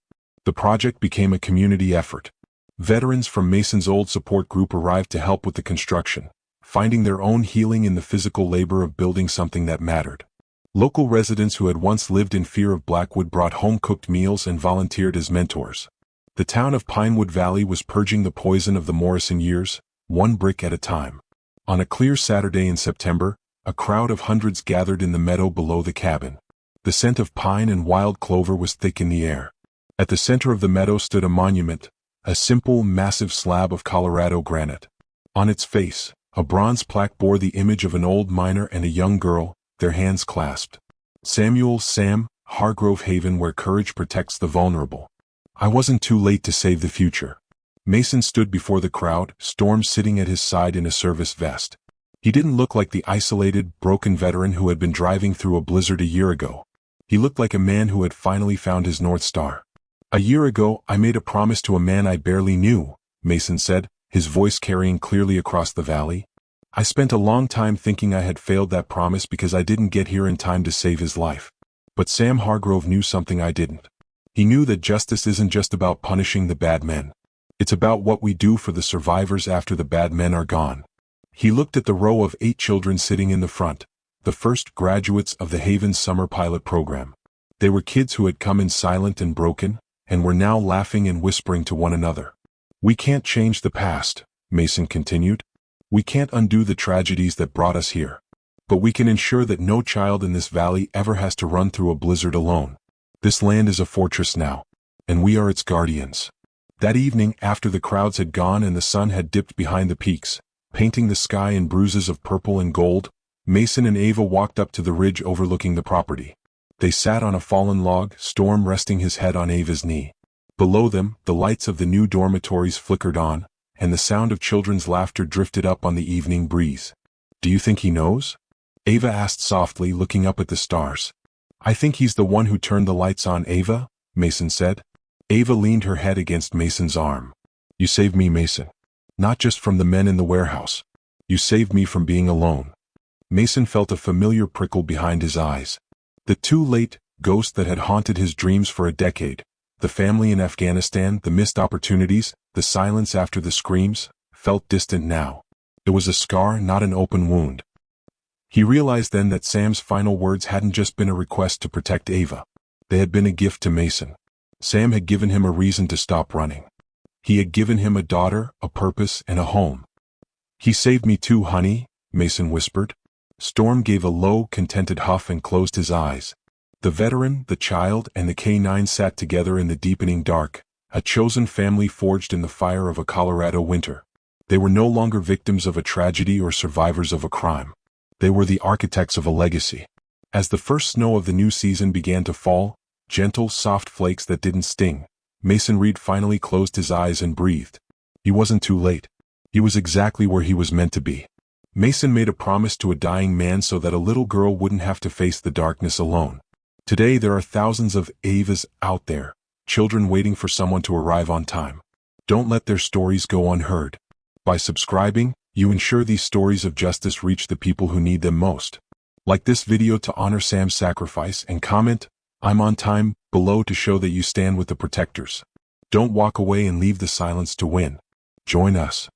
The project became a community effort. Veterans from Mason's old support group arrived to help with the construction, finding their own healing in the physical labor of building something that mattered. Local residents who had once lived in fear of Blackwood brought home-cooked meals and volunteered as mentors. The town of Pinewood Valley was purging the poison of the Morrison years, one brick at a time. On a clear Saturday in September, a crowd of hundreds gathered in the meadow below the cabin. The scent of pine and wild clover was thick in the air. At the center of the meadow stood a monument, a simple, massive slab of Colorado granite. On its face, a bronze plaque bore the image of an old miner and a young girl, their hands clasped. Sam, Hargrove Haven, where courage protects the vulnerable. I wasn't too late to save the future. Mason stood before the crowd, Storm sitting at his side in a service vest. He didn't look like the isolated, broken veteran who had been driving through a blizzard a year ago. He looked like a man who had finally found his North Star. "A year ago, I made a promise to a man I barely knew," Mason said, his voice carrying clearly across the valley. "I spent a long time thinking I had failed that promise because I didn't get here in time to save his life. But Sam Hargrove knew something I didn't. He knew that justice isn't just about punishing the bad men. It's about what we do for the survivors after the bad men are gone." He looked at the row of 8 children sitting in the front, the first graduates of the Haven Summer Pilot Program. They were kids who had come in silent and broken, and were now laughing and whispering to one another. "We can't change the past," Mason continued. "We can't undo the tragedies that brought us here. But we can ensure that no child in this valley ever has to run through a blizzard alone. This land is a fortress now, and we are its guardians." That evening, after the crowds had gone and the sun had dipped behind the peaks, painting the sky in bruises of purple and gold, Mason and Ava walked up to the ridge overlooking the property. They sat on a fallen log, Storm resting his head on Ava's knee. Below them, the lights of the new dormitories flickered on, and the sound of children's laughter drifted up on the evening breeze. "Do you think he knows?" Ava asked softly, looking up at the stars. "I think he's the one who turned the lights on, Ava," Mason said. Ava leaned her head against Mason's arm. "You saved me, Mason. Not just from the men in the warehouse. You saved me from being alone." Mason felt a familiar prickle behind his eyes. The too late ghost that had haunted his dreams for a decade, the family in Afghanistan, the missed opportunities, the silence after the screams, felt distant now. It was a scar, not an open wound. He realized then that Sam's final words hadn't just been a request to protect Ava. They had been a gift to Mason. Sam had given him a reason to stop running. He had given him a daughter, a purpose, and a home. "He saved me too, honey," Mason whispered. Storm gave a low, contented huff and closed his eyes. The veteran, the child, and the K9 sat together in the deepening dark, a chosen family forged in the fire of a Colorado winter. They were no longer victims of a tragedy or survivors of a crime. They were the architects of a legacy. As the first snow of the new season began to fall, gentle, soft flakes that didn't sting, Mason Reed finally closed his eyes and breathed. He wasn't too late. He was exactly where he was meant to be. Mason made a promise to a dying man so that a little girl wouldn't have to face the darkness alone. Today there are thousands of Avas out there, children waiting for someone to arrive on time. Don't let their stories go unheard. By subscribing, you ensure these stories of justice reach the people who need them most. Like this video to honor Sam's sacrifice and comment, "I'm on time," below to show that you stand with the protectors. Don't walk away and leave the silence to win. Join us.